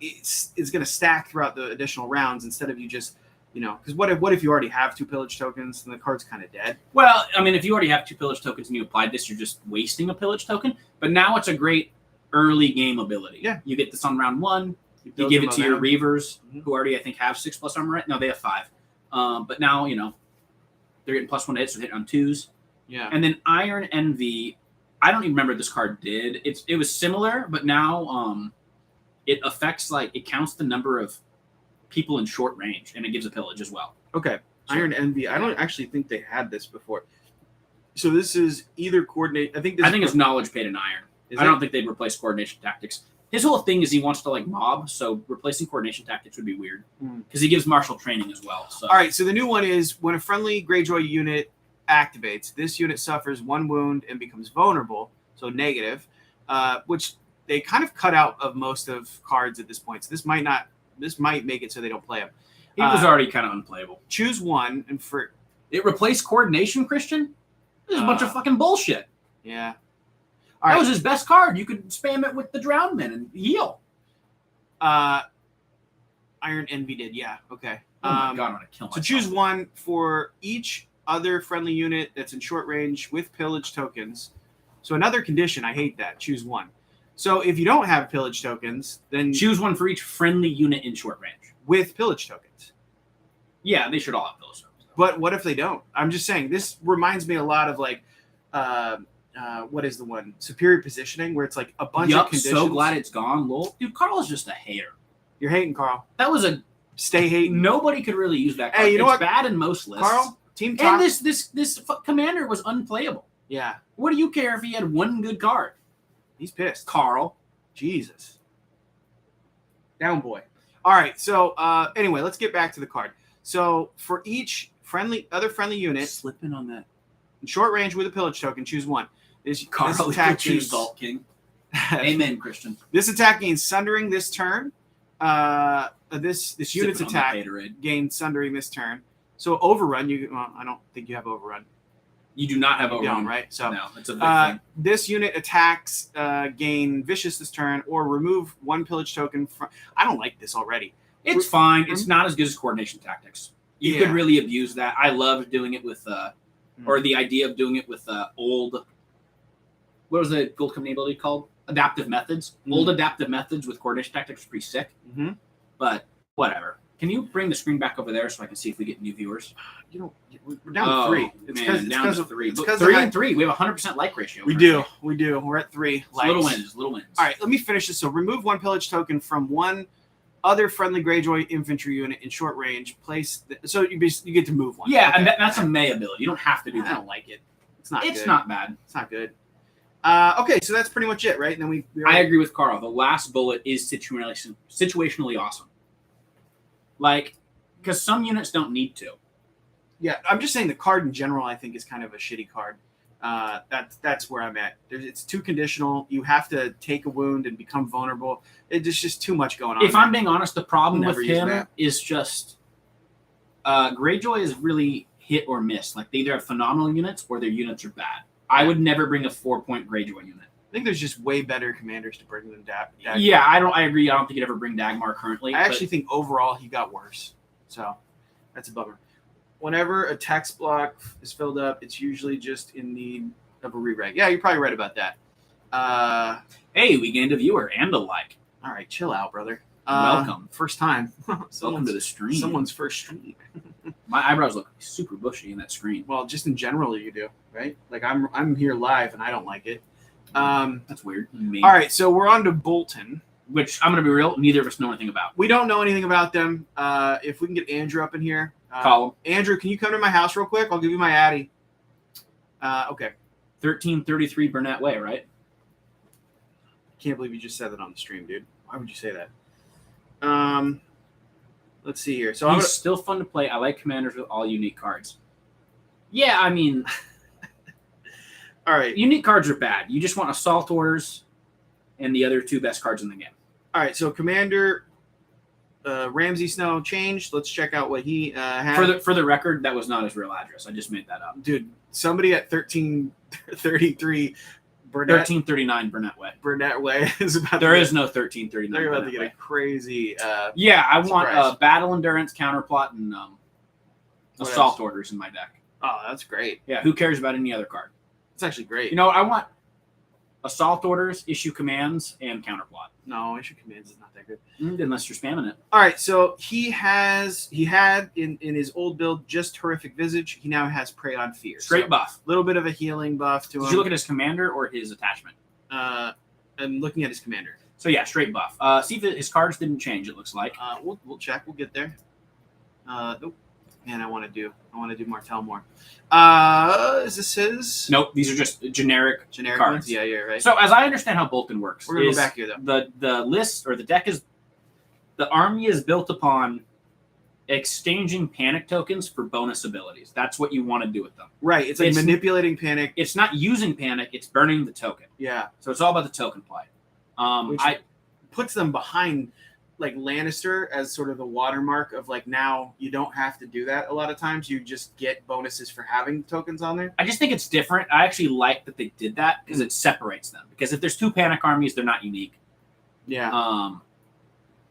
is going to stack throughout the additional rounds instead of you just, because what if you already have 2 pillage tokens and the card's kind of dead? Well, I mean, if you already have 2 pillage tokens and you applied this, you're just wasting a pillage token. But now it's a great early game ability. Yeah. You get this on round 1. You build give your it to your momentum. Reavers, Mhm. who already, I think, have 6+ armor. Right? No, they have 5. But now, they're getting +1 to hit, so they're hitting on 2s. Yeah. And then Iron Envy, I don't even remember what this card did. It was similar, but now it affects, it counts the number of people in short range, and it gives a pillage as well. Okay. So- Iron Envy. I don't actually think they had this before. So this is either coordinate. I think it's knowledge paid in Iron. I don't think they'd replace coordination tactics. His whole thing is he wants to mob, so replacing coordination tactics would be weird because he gives martial training as well. So. All right. So the new one is when a friendly Greyjoy unit activates, this unit suffers 1 wound and becomes vulnerable, so negative, which they kind of cut out of most of cards at this point. So this might make it so they don't play him. He was already kind of unplayable. Choose one, and for it replaced coordination, Christian. This is a bunch of fucking bullshit. Yeah. That was his best card. You could spam it with the Drowned Men and heal. Iron Envy did, yeah. Okay. Oh my god, I'm gonna kill myself. So choose one for each other friendly unit that's in short range with pillage tokens. So another condition, I hate that. Choose one. So if you don't have pillage tokens, then choose one for each friendly unit in short range with pillage tokens. Yeah, they should all have pillage tokens. But what if they don't? I'm just saying, this reminds me a lot of what is the one? Superior positioning, where it's a bunch of conditions. So glad it's gone, lol. Dude, Carl is just a hater. You're hating, Carl. That was a stay hating. Nobody could really use that card. Hey, you know it's what? Bad in most lists. Carl, team top. And this commander was unplayable. Yeah. What do you care if he had one good card? He's pissed. Carl. Jesus. Down boy. All right. So anyway, let's get back to the card. So for each other friendly unit, Slipping on that. in short range with a pillage token, choose one. This Carl, attack choose gains, Vault King. Amen, Christian. This attack gains Sundering this turn. This unit's attack gains Sundering this turn. So Overrun, I don't think you have Overrun. You do not have You Overrun, don't, right? So no, it's a big thing. this unit attacks gain Vicious this turn, or remove 1 pillage token from. I don't like this already. It's fine. It's not as good as coordination tactics. You could really abuse that. I love doing it with, or the idea of doing it with old. What was the Gold Company ability called? Adaptive methods. Old adaptive methods with coordination tactics are pretty sick. Mm-hmm. But whatever. Can you bring the screen back over there so I can see if we get new viewers? We're down to 3. It's down to 3. It's But 3 and 3. We have a 100% like ratio. We do. We're at 3. Little wins. Little wins. All right, let me finish this. So remove 1 pillage token from one other friendly Greyjoy infantry unit in short range. So you get to move one. Yeah, okay. and that's a May ability. You don't have to do that. I don't like it. It's not bad. It's not good. Okay, so that's pretty much it, right? And then we I agree with Carl. The last bullet is situationally awesome. Because some units don't need to. Yeah, I'm just saying the card in general, I think, is kind of a shitty card. That's where I'm at. It's too conditional. You have to take a wound and become vulnerable. There's just too much going on. If I'm being honest, the problem Never with use him that. is just Greyjoy is really hit or miss. They either have phenomenal units or their units are bad. I would never bring a 4-point Greyjoy unit. I think there's just way better commanders to bring than Dagmar. Yeah, I agree. I don't think you'd ever bring Dagmar currently. I actually think overall he got worse. So that's a bummer. Whenever a text block is filled up, it's usually just in need of a re-reg. Yeah, you're probably right about that. Hey, we gained a viewer and a like. All right, chill out, brother. Welcome. First time. Welcome to the stream. Someone's first stream. My eyebrows look super bushy in that screen. Well, just in general, you do, right? Like I'm here live and I don't like it. That's weird. All right, so we're on to Bolton, which I'm gonna be real. Neither of us know anything about. We don't know anything about them. If we can get Andrew up in here, call him. Andrew, can you come to my house real quick? I'll give you my Addy. Okay. 1333 Burnett Way, right? Can't believe you just said that on the stream, dude. Why would you say that? Let's see here. So he's still fun to play. I like commanders with all unique cards. Yeah, I mean, all right. Unique cards are bad. You just want assault orders and the other two best cards in the game. All right, so Commander Ramsey Snow changed. Let's check out what he had. For the record, that was not his real address. I just made that up. Dude, somebody at 1333 Burnett. 1339 Burnett Way is about. There is no 1339. They're about Burnett to get Way. a crazy. Yeah, I want surprise. battle endurance, counterplot, and assault orders in my deck. Oh, that's great. Yeah, who cares about any other card? It's actually great. You know, I want assault orders, issue commands, and counterplot. No, issue commands is not that good. Unless you're spamming it. All right, so he had in his old build just Horrific Visage. He now has Prey on Fear. Straight buff. A little bit of a healing buff to him. Did you look at his commander or his attachment? I'm looking at his commander. So yeah, straight buff. See if his cards didn't change. It looks like. We'll check. We'll get there. Nope. Man, I want to do Martell more. Is this his? Nope. These are just generic Generic cards. ones? Yeah, right. So as I understand how Bolton works, We're gonna go back here though. The list or the deck is the army is built upon exchanging panic tokens for bonus abilities. That's what you want to do with them. Right. It's like manipulating panic. It's not using panic. It's burning the token. Yeah. So it's all about the token play. Which puts them behind like Lannister as sort of the watermark of like now you don't have to do that a lot of times. You just get bonuses for having tokens on there. I just think it's different. I actually like that they did that because it separates them. Because if there's two panic armies, they're not unique. Yeah.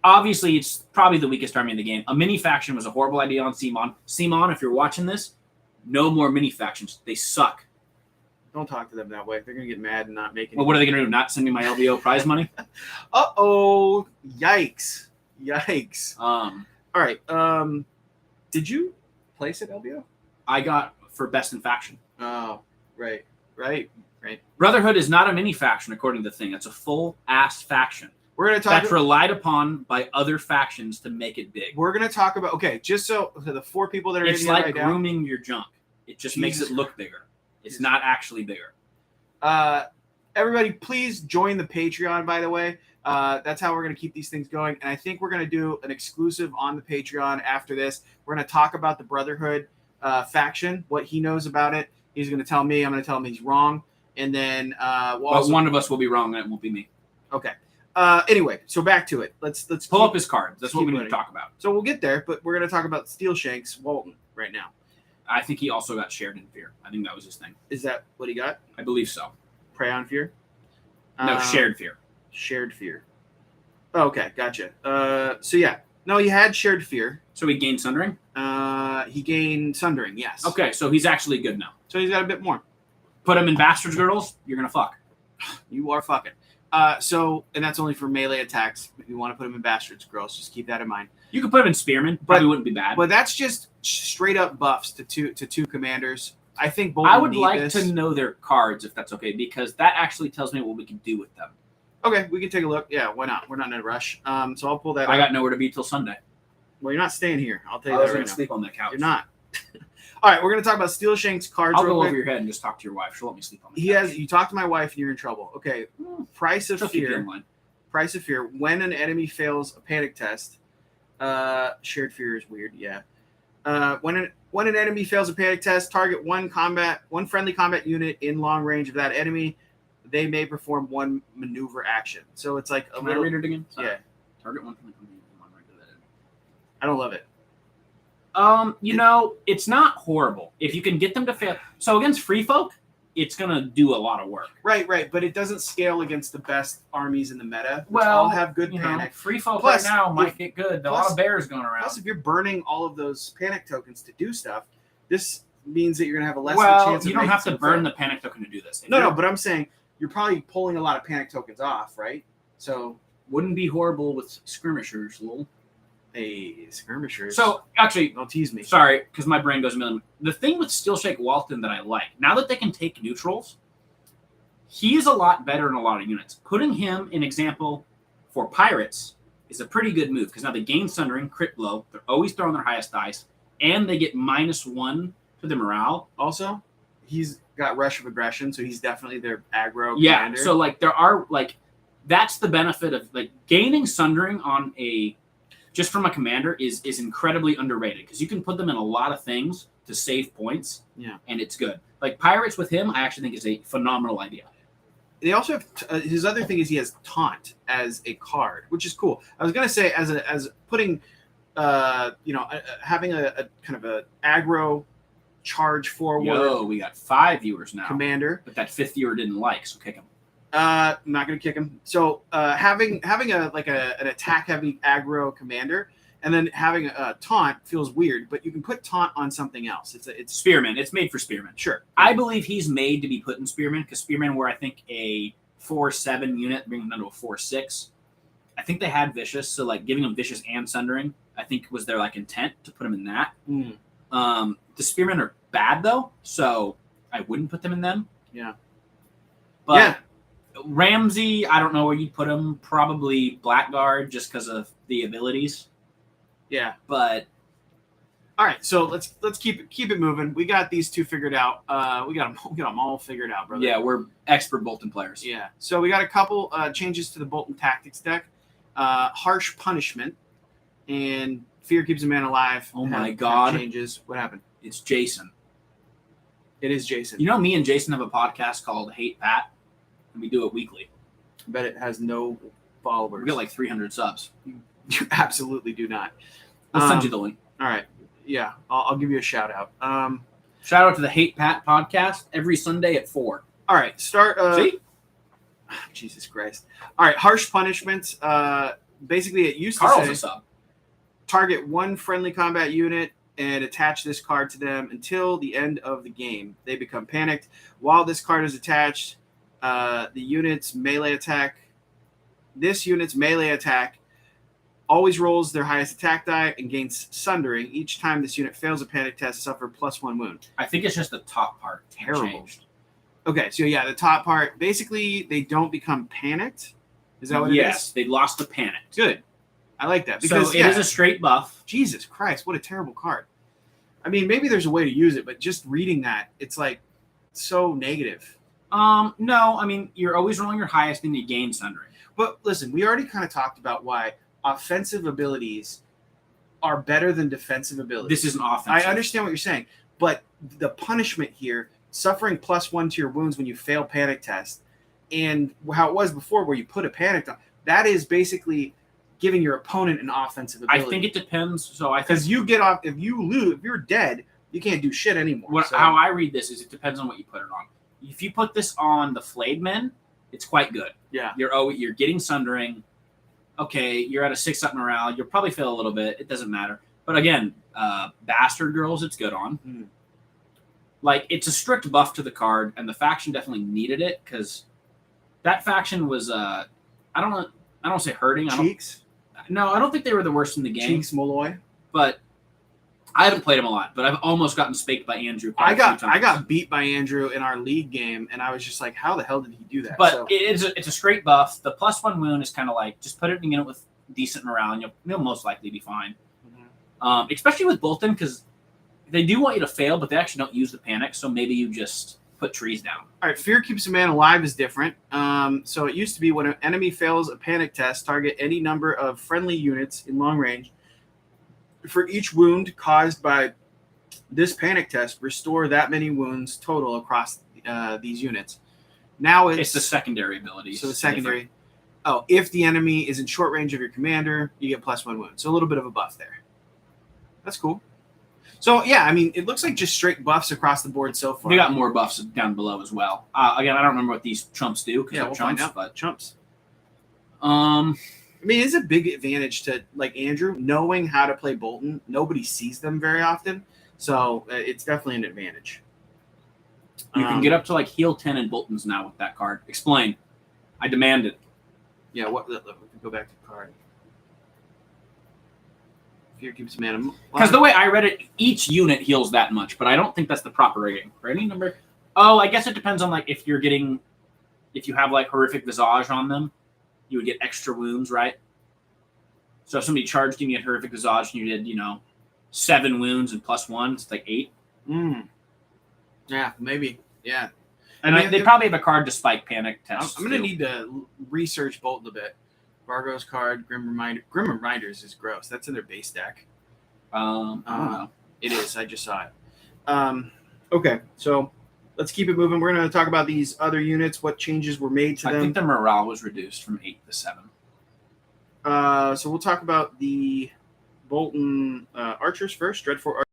Obviously, it's probably the weakest army in the game. A mini faction was a horrible idea on Simon. Simon, if you're watching this, no more mini factions. They suck. Don't talk to them that way. They're gonna get mad and not make it. Well, what are they gonna do? Not send me my LVO prize money? Uh-oh. Yikes. All right. Did you place it, LBO? I got for best in faction. Oh, right. Brotherhood is not a mini faction according to the thing. It's a full ass faction. We're gonna talk. That's relied upon by other factions to make it big. We're gonna talk about just so the four people that are it's in here like right grooming your junk. It just makes it look bigger. It's not actually bigger. Everybody, please join the Patreon. By the way, that's how we're gonna keep these things going. And I think we're gonna do an exclusive on the Patreon after this. We're gonna talk about the Brotherhood faction, what he knows about it. He's gonna tell me. I'm gonna tell him he's wrong, and then one of us will be wrong, and it won't be me. Okay. Anyway, so back to it. Let's pull up his cards. That's what we need to talk about. So we'll get there, but we're going to talk about Steelshanks Bolton right now. I think he also got Shared in Fear. I think that was his thing. Is that what he got? I believe so. Prey on Fear? No, Shared Fear. Shared Fear. Oh, okay, gotcha. So yeah, no, he had Shared Fear. So he gained Sundering. He gained Sundering. Yes. Okay, so he's actually good now. So he's got a bit more. Put him in Bastards Girdles. You're gonna fuck. You are fucking. And that's only for melee attacks. If you want to put him in Bastards Girls, just keep that in mind. You could put him in Spearman. Probably wouldn't be bad. But that's just straight up buffs to two commanders. I think Bolton I would like to know their cards if that's okay, because that actually tells me what we can do with them. Okay, we can take a look. Yeah, why not? We're not in a rush. So I'll pull that. I got nowhere to be till Sunday. Well, you're not staying here. I'll tell you that right now. I was going to sleep on that couch. You're not. All right, we're going to talk about Steelshanks cards. I'll go over your head and just talk to your wife. She'll let me sleep on the couch. You talk to my wife and you're in trouble. Okay. Price of Fear. Price of Fear. When an enemy fails a panic test, Shared Fear is weird. Yeah. When an enemy fails a panic test, target one friendly combat unit in long range of that enemy. They may perform one maneuver action. So it's like Can I read it again? Sorry. Yeah. Target one friendly combat unit in long range of that enemy. I don't love it. It's not horrible if you can get them to fail. So against free folk, it's gonna do a lot of work. Right, but it doesn't scale against the best armies in the meta. Which Well, all have good panic. Free folk Plus, right now might get good. A lot of bears going around. Plus, if you're burning all of those panic tokens to do stuff, this means that you're gonna have a less of a chance. You don't have to burn the panic token to do this. No, but I'm saying you're probably pulling a lot of panic tokens off, right? So wouldn't be horrible with skirmishers, lol. Hey, skirmishers. So actually, don't tease me. sorry, because my brain goes a million. The thing with Steel Shake Walton that I like, now that they can take neutrals, he is a lot better in a lot of units. Putting him in example for pirates is a pretty good move because now they gain Sundering, crit blow, they're always throwing their highest dice, and they get -1 to the morale. Also, he's got rush of aggression, so he's definitely their aggro Yeah, commander. so like there are like that's the benefit of like gaining Sundering on a just from a commander is incredibly underrated because you can put them in a lot of things to save points. Yeah, and it's good. Like pirates with him, I actually think is a phenomenal idea. They also have his other thing is he has taunt as a card, which is cool. I was gonna say as putting, having a kind of a aggro charge forward. Yo, we got 5 viewers now. Commander, but that 5th viewer didn't like, so kick him. I'm not gonna kick him. So having an attack heavy aggro commander and then having a taunt feels weird, but you can put taunt on something else. It's Spearman. It's made for Spearman. Sure. I believe he's made to be put in Spearman because Spearman were I think a 4/7 unit, bringing them down to a 4/6. I think they had Vicious, so like giving them Vicious and Sundering, I think was their like intent to put them in that. The Spearmen are bad though, so I wouldn't put them in them. Yeah. But yeah. Ramsey, I don't know where you'd put him. Probably Blackguard just because of the abilities. Yeah. But all right, so let's keep it moving. We got these two figured out. We got them all figured out, brother. Yeah, we're expert Bolton players. Yeah. So we got a couple changes to the Bolton Tactics deck. Harsh Punishment and Fear Keeps a Man Alive. Oh my God. Changes. What happened? It's Jason. It is Jason. You know, me and Jason have a podcast called Hate Pat, and we do it weekly. I bet it has no followers. We got like 300 subs. You absolutely do not. I'll send you the link. All right. Yeah, I'll give you a shout out. Shout out to the Hate Pat podcast every Sunday at 4. All right, start. See? Jesus Christ. All right, Harsh Punishments. Basically, it used Carl's to a say sub. target one friendly combat unit and attach this card to them until the end of the game. They become panicked. While this card is attached, the unit's melee attack. This unit's melee attack always rolls their highest attack die and gains Sundering. Each time this unit fails a panic test, suffer +1 wound. I think it's just the top part. Terrible. Changed. Okay, so yeah, the top part. Basically, they don't become panicked. Is that what it is? Yes, they lost the panic. Good. I like that. Because So it is a straight buff. Jesus Christ, what a terrible card. I mean, maybe there's a way to use it, but just reading that, it's like so negative. No, I mean, you're always rolling your highest and you gain Sundering. But listen, we already kind of talked about why offensive abilities are better than defensive abilities. This is an offensive. I understand what you're saying, but the punishment here, suffering +1 to your wounds when you fail panic test, and how it was before where you put a panic on, that is basically giving your opponent an offensive ability. I think it depends. So I think because you get off, if you lose, if you're dead, you can't do shit anymore. how I read this is it depends on what you put it on. If you put this on the Flayed Men, it's quite good. Yeah. You're getting Sundering. Okay, you're at a 6-up morale. You'll probably fail a little bit. It doesn't matter. But again, Bastard Girls, it's good on. Mm. Like, it's a strict buff to the card, and the faction definitely needed it because that faction was, I don't say hurting. Cheeks? I don't think they were the worst in the game. Cheeks Molloy? But I haven't played them a lot, but I've almost gotten spaked by Andrew. I got beat by Andrew in our league game, and I was just like, how the hell did he do that? But it's a straight buff. The +1 wound is kind of like, just put it in a unit with decent morale, and you'll most likely be fine. Mm-hmm. Especially with Bolton, because they do want you to fail, but they actually don't use the panic, so maybe you just put trees down. All right, Fear Keeps a Man Alive is different. So it used to be when an enemy fails a panic test, target any number of friendly units in long range. For each wound caused by this panic test, restore that many wounds total across these units. Now it's the secondary ability. So the secondary. Different. Oh, if the enemy is in short range of your commander, you get +1 wound. So a little bit of a buff there. That's cool. So yeah, I mean, it looks like just straight buffs across the board so far. They got more buffs down below as well. Again, I don't remember what these chumps do because they're chumps, but chumps. I mean, it's a big advantage to, like Andrew, knowing how to play Bolton. Nobody sees them very often, so it's definitely an advantage. You can get up to like heal 10 in Boltons now with that card. Explain. I demand it. Yeah, what? Let me go back to the card. Fear keeps mana. Because the way I read it, each unit heals that much, but I don't think that's the proper rating for any number. Oh, I guess it depends on like if you have like horrific visage on them, you would get extra wounds, right? So if somebody charged you and you had horrific visage and you did, 7 wounds and +1, it's like 8. Yeah, maybe. Yeah. And they probably have a card to spike panic tests. I'm going to need to research Bolton a bit. Vargo's card, Grim Reminders is gross. That's in their base deck. I don't know. It is. I just saw it. Okay, so let's keep it moving. We're going to talk about these other units, what changes were made to them. I think the morale was reduced from 8 to 7. So we'll talk about the Bolton Archers first. Dreadfort Archers.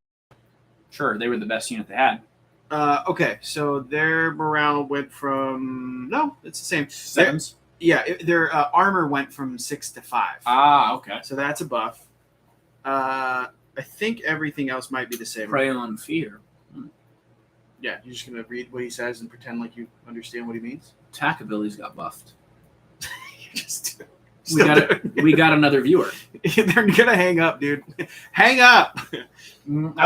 Sure, they were the best unit they had. Okay, so their morale went from... No, it's the same. 7s? Their armor went from 6 to 5. Ah, okay. So that's a buff. I think everything else might be the same. Prey on fear. Yeah, you're just going to read what he says and pretend like you understand what he means? Attack abilities got buffed. We got another viewer. They're going to hang up, dude. Hang up! I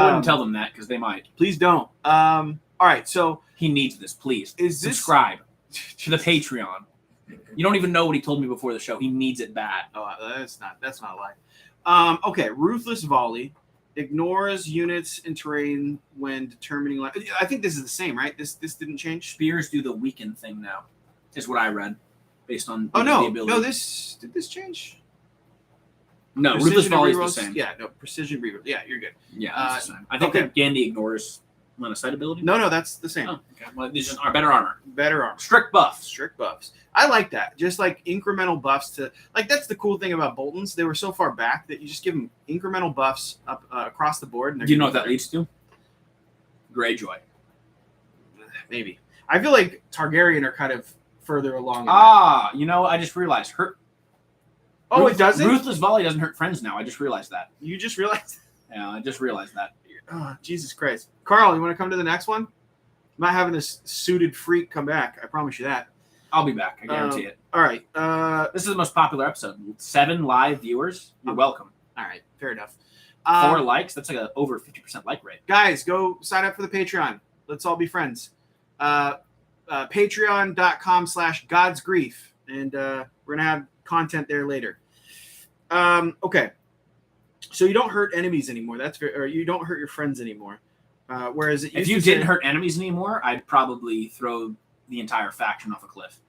wouldn't tell them that because they might. Please don't. All right, so... He needs this, please. Subscribe to the Patreon. You don't even know what he told me before the show. He needs it bad. Oh, that's not a lie. Okay, Ruthless Volley. Ignores units in terrain when determining... I think this is the same, right? This didn't change? Spears do the weaken thing now, is what I read, based on the ability. No, did this change? No, Ruthless Volley is the same. Yeah, no, Precision Reroll. Yeah, you're good. Yeah, it's the same. I think that Gandhi ignores line of sight ability. No, that's the same. Oh, okay. Well, these are better armor. Better armor. Strict buffs. I like that. Just like incremental buffs to that's the cool thing about Boltons. They were so far back that you just give them incremental buffs up across the board. And do you know what that leads to? Greyjoy. Maybe. I feel like Targaryen are kind of further along. I just realized it doesn't? Ruthless Volley doesn't hurt friends now. I just realized that. You just realized? Yeah, I just realized that. Oh, Jesus Christ. Carl, you want to come to the next one? I'm not having this suited freak come back. I promise you that. I'll be back. I guarantee it. All right. This is the most popular episode. 7 live viewers. You're welcome. All right. Fair enough. 4 likes. That's like an over 50% like rate. Guys, go sign up for the Patreon. Let's all be friends. Patreon.com/godsgrief. And we're going to have content there later. Okay. So you don't hurt enemies anymore. Or you don't hurt your friends anymore. Whereas if you didn't hurt enemies anymore, I'd probably throw the entire faction off a cliff.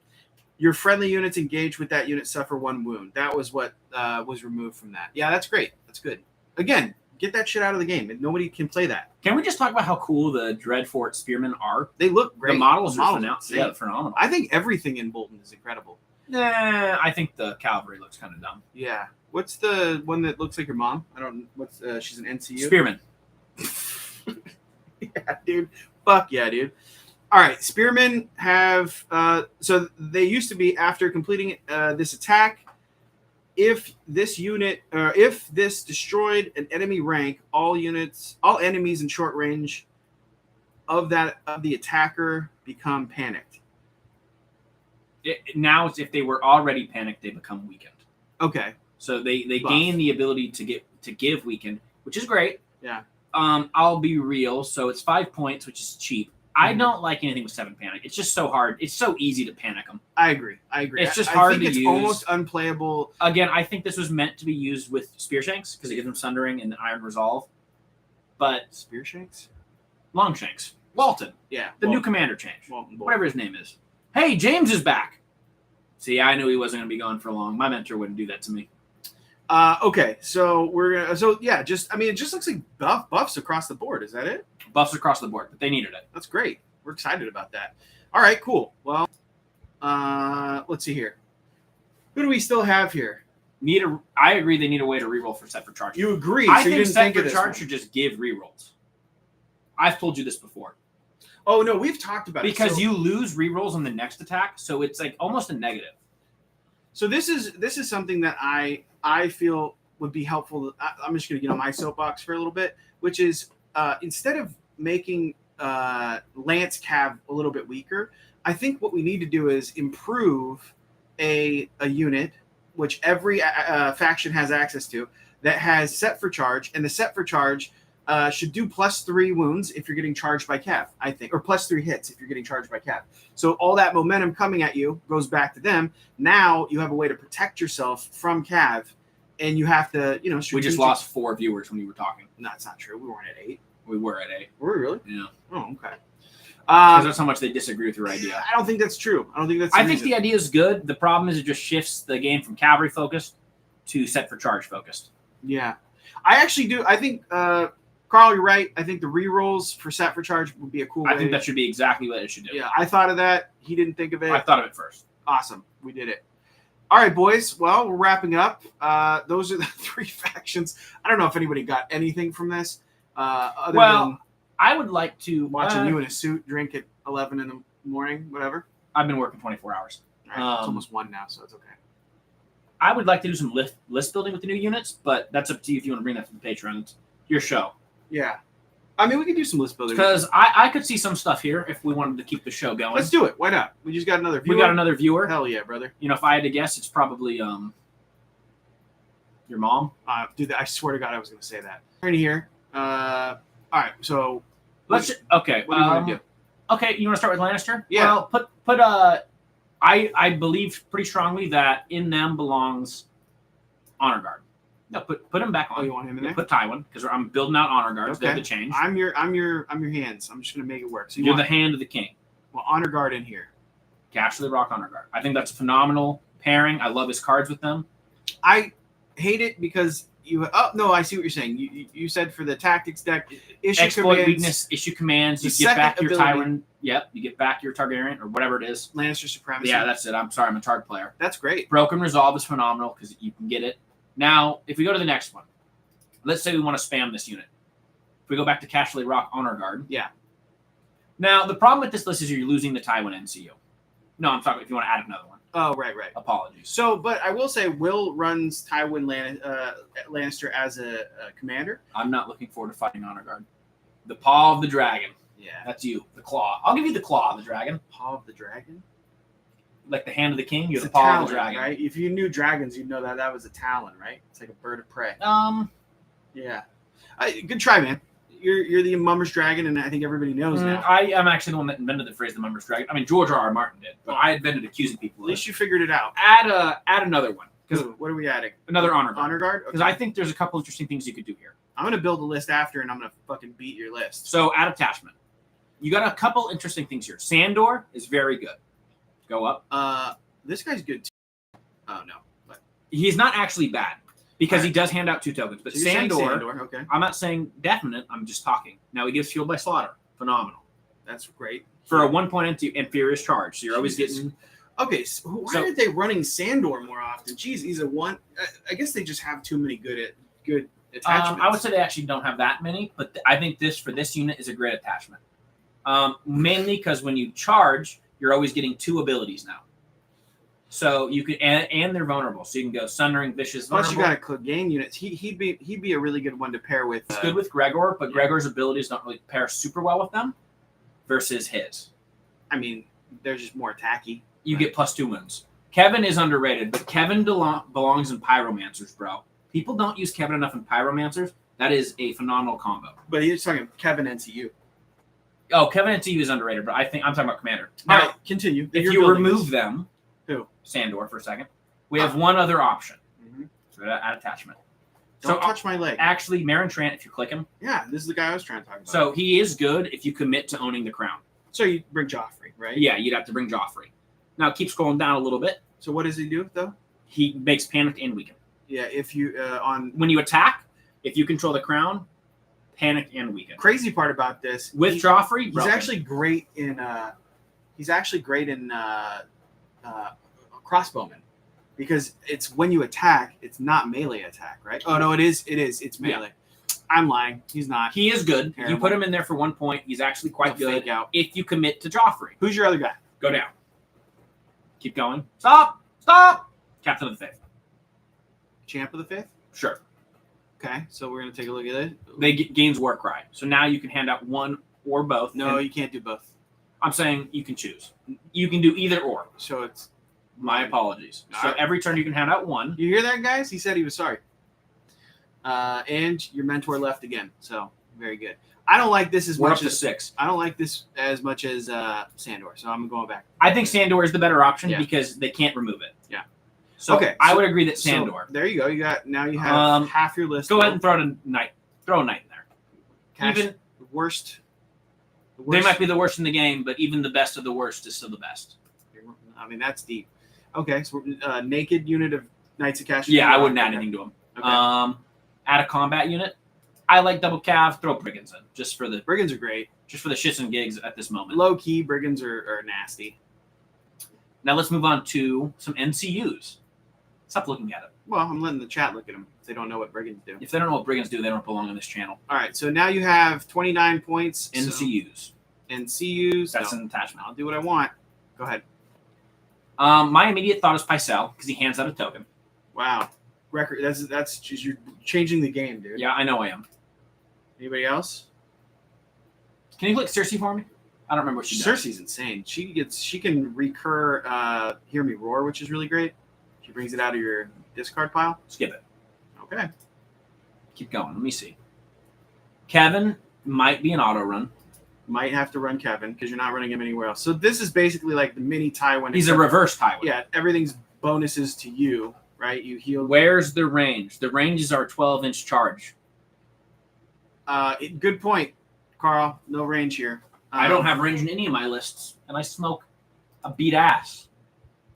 Your friendly units engaged with that unit suffer 1 wound. That was what was removed from that. Yeah, that's great. That's good. Again, get that shit out of the game. Nobody can play that. Can we just talk about how cool the Dreadfort Spearmen are? They look great. The models are phenomenal. I think everything in Bolton is incredible. Nah, I think the cavalry looks kind of dumb. Yeah. What's the one that looks like your mom? I don't. She's an NCU. Spearman. Yeah, dude. Fuck yeah, dude. All right, Spearmen have. So they used to be after completing this attack. If this destroyed an enemy rank, all enemies in short range of the attacker become panicked. Now it's if they were already panicked, they become weakened. Okay. So they gain the ability to give weakened, which is great. Yeah. I'll be real. So it's 5 points, which is cheap. I don't like anything with 7 panic. It's just so hard. It's so easy to panic them. I agree. It's just hard to use. It's almost unplayable. Again, I think this was meant to be used with Spear Shanks because it gives them Sundering and Iron Resolve. But Spear Shanks? Long Shanks. Walton. Yeah. The new commander change. Walton. Whatever his name is. Hey, James is back. See, I knew he wasn't going to be gone for long. My mentor wouldn't do that to me. Okay, so we're gonna. So yeah, it just looks like buffs across the board. Is that it? Buffs across the board, but they needed it. That's great. We're excited about that. All right, cool. Well, let's see here. Who do we still have here? I agree. They need a way to reroll for set for charge. You agree? I think set for charge should just give rerolls. I've told you this before. Oh no, we've talked about it because you lose rerolls on the next attack, so it's like almost a negative. So this is something that I feel would be helpful. I'm just going to get on my soapbox for a little bit, which is instead of making Lance Cav a little bit weaker, I think what we need to do is improve a unit, which every faction has access to, that has set for charge, and the set for charge should do +3 wounds if you're getting charged by Cav, I think, or +3 hits if you're getting charged by Cav. So all that momentum coming at you goes back to them. Now you have a way to protect yourself from Cav, and you have to, We just lost 4 viewers when you were talking. No, it's not true. We weren't at 8. We were at 8. Were we really? Yeah. Oh, okay. Because that's how much they disagree with your idea. I don't think that's true. I think the idea is good. The problem is it just shifts the game from cavalry focused to set for charge focused. Yeah. I actually do. I think, Carl, you're right. I think the rerolls for set for charge would be a cool way. I think that should be exactly what it should do. Yeah, I thought of that. He didn't think of it. I thought of it first. Awesome. We did it. All right, boys. Well, we're wrapping up. Those are the 3 factions. I don't know if anybody got anything from this. Other than I would like to watching you in a suit drink at 11 in the morning, whatever. I've been working 24 hours. All right, it's almost 1 now, so it's okay. I would like to do some list building with the new units, but that's up to you if you want to bring that to the Patreon. It's your show. Yeah. I mean, we could do some list building. Because I could see some stuff here if we wanted to keep the show going. Let's do it. Why not? We just got another viewer. We got another viewer. Hell yeah, brother. If I had to guess, it's probably your mom. Dude, I swear to God I was going to say that. Right here. All right, so... Okay. What do you want to do? Okay, you want to start with Lannister? Yeah. Well, I believe pretty strongly that in them belongs Honor Guard. No, put him back on. Oh, you want him in there? Put Tywin because I'm building out Honor Guards. Okay. They have to change. I'm your hands. I'm just gonna make it work. So you're the hand of the king. Well, Honor Guard in here. Casterly Rock Honor Guard. I think that's a phenomenal pairing. I love his cards with them. I hate it because you. Oh no, I see what you're saying. You said for the tactics deck, issue exploit commands, weakness, issue commands. You get back your Tywin. Yep, you get back your Targaryen or whatever it is. Lannister supremacy. Yeah, that's it. I'm sorry, I'm a Targ player. That's great. Broken Resolve is phenomenal because you can get it. Now, if we go to the next one, let's say we want to spam this unit. If we go back to Casterly Rock Honor Guard. Yeah. Now, the problem with this list is you're losing the Tywin NCU. No, I'm talking if you want to add another one. Oh, right. Apologies. So, but I will say, Will runs Tywin Lannister as a commander. I'm not looking forward to fighting Honor Guard. The Paw of the Dragon. Yeah. That's you. The Claw. I'll give you the Claw of the Dragon. Paw of the Dragon? Like the hand of the king, you're it's the Paw talon, of the Dragon. Right? If you knew dragons, you'd know that was a talon, right? It's like a bird of prey. Yeah. Good try, man. You're the Mummer's Dragon, and I think everybody knows now. I am actually the one that invented the phrase the Mummer's Dragon. I mean, George R.R. Martin did, but I invented accusing people. At least you figured it out. Add another one. What are we adding? Another Honor Guard. Honor Guard? Because I think there's a couple interesting things you could do here. I'm going to build a list after, and I'm going to fucking beat your list. So, add attachment. You got a couple interesting things here. Sandor is very good. Go up. This guy's good too. Oh, no. But he's not actually bad because he does hand out 2 tokens. But so Sandor, okay. I'm not saying definite. I'm just talking. Now, he gives Fueled by Slaughter. Phenomenal. That's great. For a 1-point inferiorous charge. So, you're always getting... Okay, so why aren't they running Sandor more often? Jeez, he's a one... I guess they just have too many good attachments. I would say they actually don't have that many, but I think for this unit is a great attachment. Mainly because when you charge, you're always getting 2 abilities now. So you could and they're vulnerable. So you can go Sundering, Vicious, Plus vulnerable. you got to gain units. He'd be a really good one to pair with. It's good with Gregor, but Gregor's abilities don't really pair super well with them versus his. I mean, they're just more attacky. You get +2 wounds. Kevin is underrated, but Kevin belongs in Pyromancers, bro. People don't use Kevin enough in Pyromancers. That is a phenomenal combo. But he's talking Kevin NCU. Oh, Kevin NCU is underrated, but I'm talking about Commander. Now, All right, continue. If you remove them, who? Sandor for a second, we have one other option. Mm-hmm. So add attachment. Don't touch my leg. Actually, Marin Trant, if you click him. Yeah, this is the guy I was trying to talk about. So he is good if you commit to owning the crown. So you bring Joffrey, right? Yeah, you'd have to bring Joffrey. Now keep scrolling down a little bit. So what does he do though? He makes panic and weaken. Yeah, if you when you attack, if you control the crown, panic and weaken. Crazy part about this with Joffrey, he's actually great in crossbowman because it's when you attack, it's not melee attack, right? Oh no, it is. It's melee. Yeah. I'm lying. He's not. He is good. Terrible. You put him in there for 1 point. He's actually quite good. If you commit to Joffrey. Who's your other guy? Go down. Keep going. Stop. Captain of the 5th. Champ of the 5th? Sure. Okay, so we're going to take a look at it. They gains War Cry. So now you can hand out one or both. No, you can't do both. I'm saying you can choose. You can do either or. So it's... My apologies. So every turn you can hand out one. You hear that, guys? He said he was sorry. And your mentor left again. So very good. I don't like this as We're much up to as 6. I don't like this as much as Sandor. So I'm going back. I think Sandor is the better option Yeah. because they can't remove it. Yeah. So Okay, I so- would agree that So, Sandor. there you go. You have half your list. Go ahead and throw a knight in there. Cash, Even the worst. they might be the worst in the game, but even the best of the worst is still the best. I mean, that's deep. Okay, so naked unit of Knights of Cash. Yeah, I wouldn't add anything to them. Okay. Add a combat unit. I like double cav. Throw brigands in just for the Brigands are great. shits and gigs at this moment. Low key, brigands are nasty. Now let's move on to some NCUs. Stop looking at it. Well, I'm letting the chat look at them if they don't know what brigands do. If they don't know what brigands do, they don't belong on this channel. All right, so now you have 29 points. NCUs. NCUs. That's No, an attachment. I'll do what I want. Go ahead. My immediate thought is Pycelle because he hands out a token. Wow. Record. That's just you're changing the game, dude. Yeah, I know I am. Anybody else? Can you click Cersei for me? I don't remember what she does. Cersei's insane. She can recur Hear Me Roar, which is really great. She brings it out of your discard pile. Skip it. Okay. Keep going. Let me see. Kevin might be an auto run. Might have to run Kevin because you're not running him anywhere else. So this is basically like the mini Tywin. He's a reverse Tywin. Yeah, everything's bonuses to you, right? You heal. Where's the range? The range is our 12-inch charge. Good point, Carl. No range here. I don't have range in any of my lists, and I smoke a beat ass.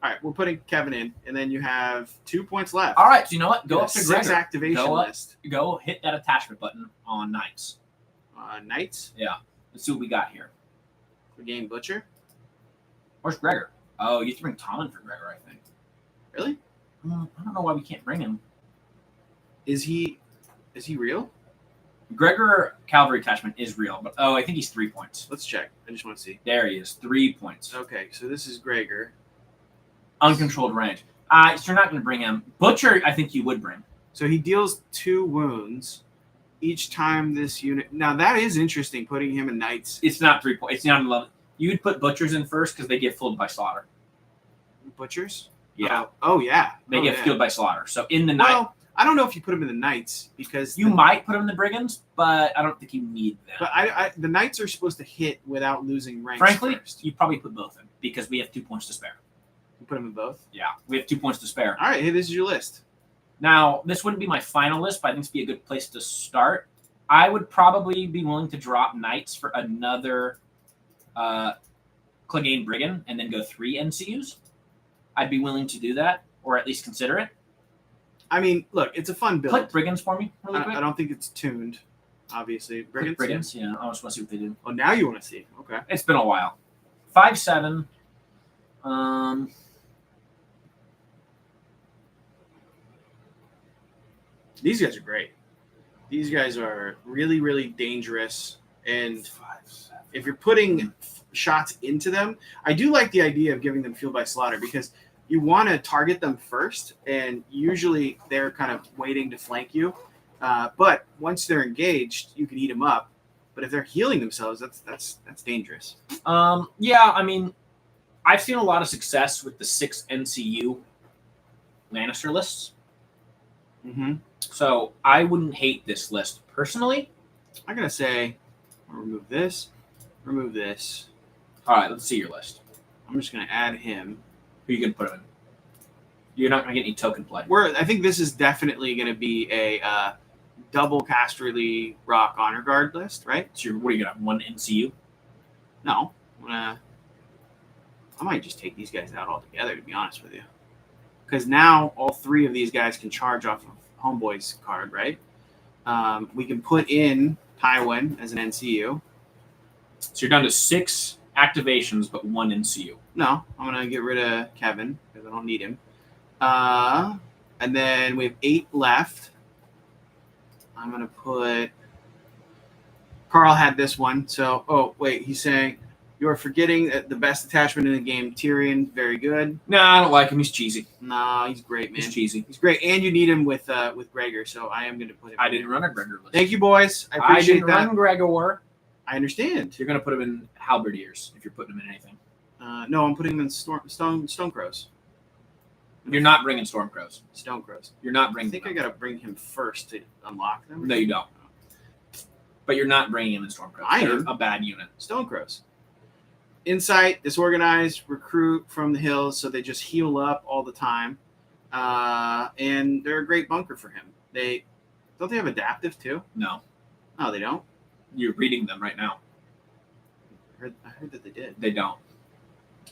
All right, we're putting Kevin in, and then you have 2 points left. All right, so you know what? Go up to 6 Gregor. activation Go up. list. Go hit that attachment button on Knights. Knights. Let's see what we got here. Regain Butcher. Where's Gregor? Oh, you have to bring Tommen for Gregor, I think. Really? I don't know why we can't bring him. Is he real? Gregor cavalry attachment is real, but I think he's 3 points. Let's check. I just want to see. There he is, 3 points. Okay, so this is Gregor. Uncontrolled range. So you're not going to bring him. Butcher, I think you would bring. So he deals 2 wounds each time this unit. Now that is interesting. Putting him in Knights. It's not 3 points. It's not 11. You'd put Butchers in first because they get fooled by slaughter. Butchers. Yeah. Oh yeah. They get fueled by slaughter. So in the night, Well, I don't know if you put him in the Knights because you might put him in the Brigands, but I don't think you need them. But the Knights are supposed to hit without losing ranks. Frankly, first. you probably put both in because we have 2 points to spare. You put them in both. Yeah, we have 2 points to spare. All right. Hey, this is your list. Now, this wouldn't be my final list, but I think it's be a good place to start. I would probably be willing to drop Knights for another Clegane Brigand and then go 3 NCUs. I'd be willing to do that, or at least consider it. I mean, look, it's a fun build. Click Brigands for me, really quick. I don't think it's tuned, obviously. Click Brigands, yeah. I just want to see what they do. Oh, now you want to see. Okay. It's been a while. 5/7. These guys are great. These guys are really, really dangerous. And 5/7. if you're putting shots into them, I do like the idea of giving them fuel by slaughter because you want to target them first, and usually they're kind of waiting to flank you. But once they're engaged, you can eat them up. But if they're healing themselves, that's dangerous. Yeah, I mean, I've seen a lot of success with the 6 NCU Lannister lists. Mm-hmm. So I wouldn't hate this list personally. I'm gonna say, I'll remove this. All right, let's see your list. I'm just gonna add him. Who are you going to put him in? You're not going to get any token play. I think this is definitely going to be a double Casterly Rock Honor Guard list, right? So what are you going to have? 1 NCU? No, I might just take these guys out altogether, to be honest with you, because now all 3 of these guys can charge off of Homeboy's card, right? We can put in Tywin as an NCU. So you're down to 6 activations, but 1 NCU. No, I'm going to get rid of Kevin because I don't need him. And then we have 8 left. I'm going to put... Carl had this one. So, he's saying, you're forgetting that the best attachment in the game, Tyrion, very good. No, I don't like him. He's cheesy. No, he's great, man. He's cheesy. He's great. And you need him with Gregor, so I am going to put him I in. didn't run a Gregor list. Thank you, boys. I I appreciate didn't that. run Gregor. I understand. You're going to put him in Halberdiers if you're putting him in anything. No, I'm putting him in Stone Crows. You're not bringing Storm Crows. Stone Crows. You're not I bringing think them. I gotta bring him first to unlock them. No, you don't. But you're not bringing him in Storm Crows. I They're am. a bad unit. Stone Crows. Insight, disorganized, recruit from the hills, so they just heal up all the time. And they're a great bunker for him. They have adaptive too? No. Oh, they don't? You're reading them right now. I heard that they did. They don't.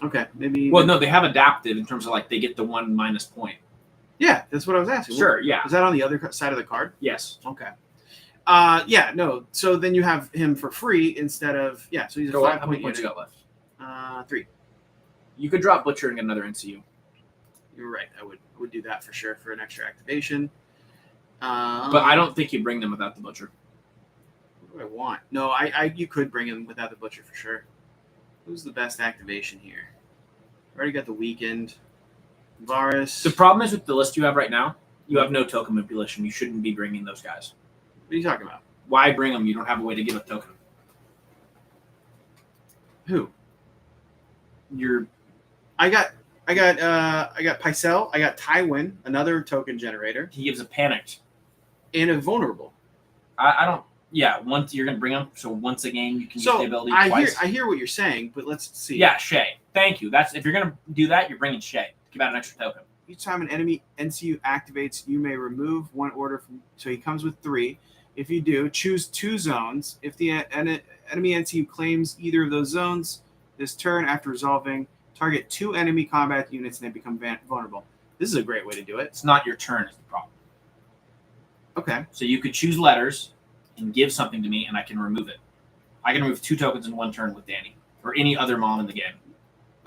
Okay, maybe. Well, no, they have adaptive in terms of like they get the 1 minus point. Yeah, that's what I was asking. Sure, yeah. Is that on the other side of the card? Yes. Okay. Yeah, no. So then you have him for free instead of so he's a So 5 how many point points you unit. got left? 3. You could drop Butcher and get another NCU. You're right. I would do that for sure for an extra activation. But I don't think you bring them without the Butcher. What do I want? No, you could bring him without the Butcher for sure. Who's the best activation here? Already got the Weekend. Varus. The problem is with the list you have right now, you have no token manipulation. You shouldn't be bringing those guys. What are you talking about? Why bring them? You don't have a way to give a token. Who? You're I got Pycelle. I got Tywin, another token generator, he gives a panicked. and a vulnerable. I don't. Yeah, once you're gonna bring them, so once a game you can use the ability twice. I hear what you're saying, but let's see. Yeah, Shay. Thank you. That's if you're gonna do that, you're bringing Shay. Give out an extra token. Each time an enemy NCU activates, you may remove one order from. So he comes with 3. If you do, choose 2 zones. If the enemy NCU claims either of those zones this turn after resolving, target 2 enemy combat units and they become vulnerable. This is a great way to do it. It's not your turn is the problem. Okay. So you could choose letters and give something to me, and I can remove it. I can remove 2 tokens in 1 turn with Danny or any other mom in the game.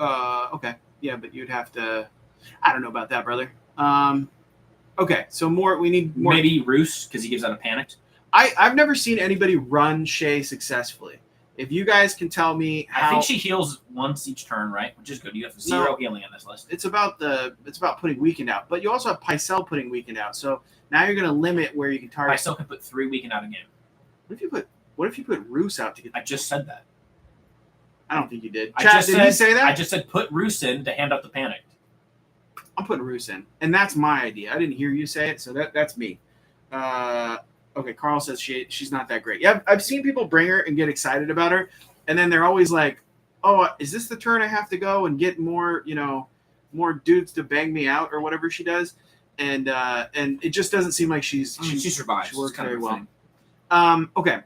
Okay. Yeah, but you'd have to. I don't know about that, brother. Okay. So we need more. Maybe Roos because he gives out a panicked. I've never seen anybody run Shay successfully. If you guys can tell me how. I think she heals once each turn, right? Which is good. You have 0 healing on this list. It's about putting Weekend out, but you also have Pycelle putting Weekend out. So now you're going to limit where you can target. I still can put 3 weekend out a game. What if you put Roos out to get? I just said that. I don't think you did. I Chad, just did said, he say that? I just said put Roos in to hand out the panicked. I'm putting Roos in, and that's my idea. I didn't hear you say it, so that's me. Okay, Carl says she's not that great. Yeah, I've seen people bring her and get excited about her, and then they're always like, "Oh, is this the turn I have to go and get more dudes to bang me out or whatever she does?" And it just doesn't seem like she survives. She works It's kind very of a well. thing. Okay.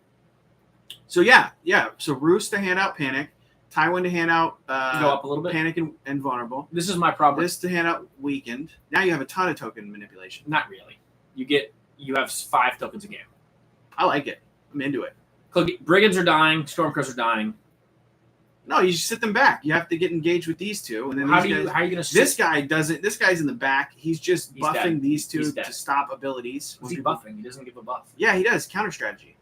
So yeah. So Roos to hand out Panic, Tywin to hand out Go up a little bit. Panic and Vulnerable. This is my problem. This to hand out Weakened. Now you have a ton of token manipulation. Not really. You have 5 tokens a game. I like it. I'm into it. Brigands are dying. Stormcrows are dying. No, you just sit them back. You have to get engaged with these 2, and then How are you going to? This guy doesn't. This guy's in the back. He's just He's buffing dead. these 2 He's to dead. stop abilities. What's he buffing? He doesn't give a buff. Yeah, he does. Counter strategy.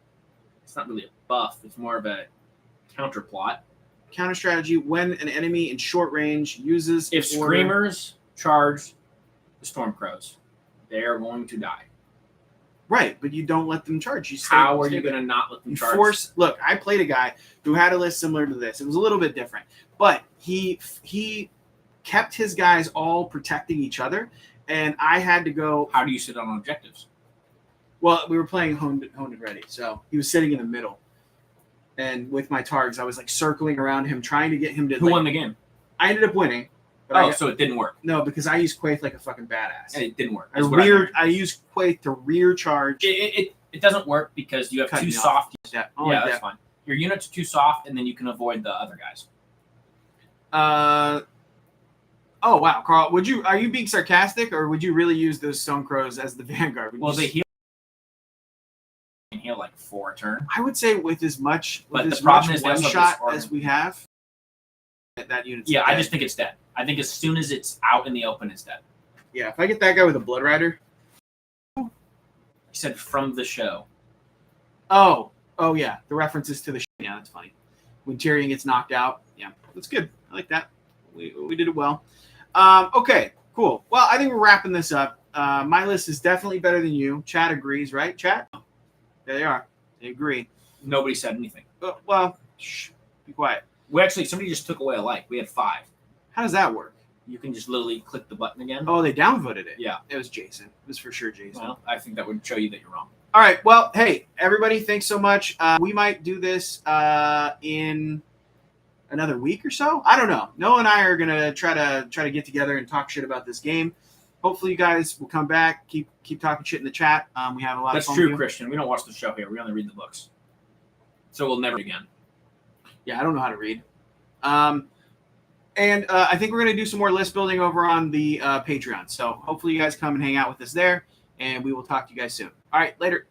It's not really a buff. It's more of a counter plot. Counter strategy when an enemy in short range uses. If order- Screamers charge the Stormcrows, they are going to die. Right, but you don't let them charge. You stay, How are stay you there. going to not let them You charge? force. Look, I played a guy who had a list similar to this. It was a little bit different, but he kept his guys all protecting each other, and I had to go. How do you sit on objectives? Well, we were playing honed and ready, so he was sitting in the middle, and with my targs, I was like circling around him, trying to get him to. Who won the game? I ended up winning. But So it didn't work. no, because I used Quaith like a fucking badass. And it didn't work. I That's what I learned. used Quaith to rear charge. It doesn't work because you have Cut 2 me off. soft. That, Yeah, that's fine. Your units are too soft, and then you can avoid the other guys. Oh wow, Carl, are you being sarcastic, or would you really use those Stone Crows as the vanguard? Would Well, you they heal like 4 a turn. I would say with as much the problem is they one also have shot this as we have, that unit's Yeah, I dead. just think it's dead. I think as soon as it's out in the open, it's dead. Yeah, if I get that guy with a Blood Rider. He said from the show. Oh yeah, the references to the show. Yeah, that's funny. When Tyrion gets knocked out. Yeah, that's good. I like that. We did it well. Okay, cool. Well, I think we're wrapping this up. My list is definitely better than you. Chad agrees, right? Chad? There they are. They agree. Nobody said anything. Well, shh, be quiet. Somebody just took away a like. We had 5. How does that work? You can just literally click the button again. Oh, they downvoted it. Yeah. It was Jason. It was for sure Jason. Well, I think that would show you that you're wrong. All right. Well, hey, everybody, thanks so much. We might do this in another week or so. I don't know. Noah and I are gonna try to get together and talk shit about this game. Hopefully, you guys will come back. Keep talking shit in the chat. We have a lot That's of fun. true, Christian. We don't watch the show here. We only read the books. So we'll never again. Yeah, I don't know how to read. And I think we're going to do some more list building over on the Patreon. So hopefully you guys come and hang out with us there, and we will talk to you guys soon. All right, later.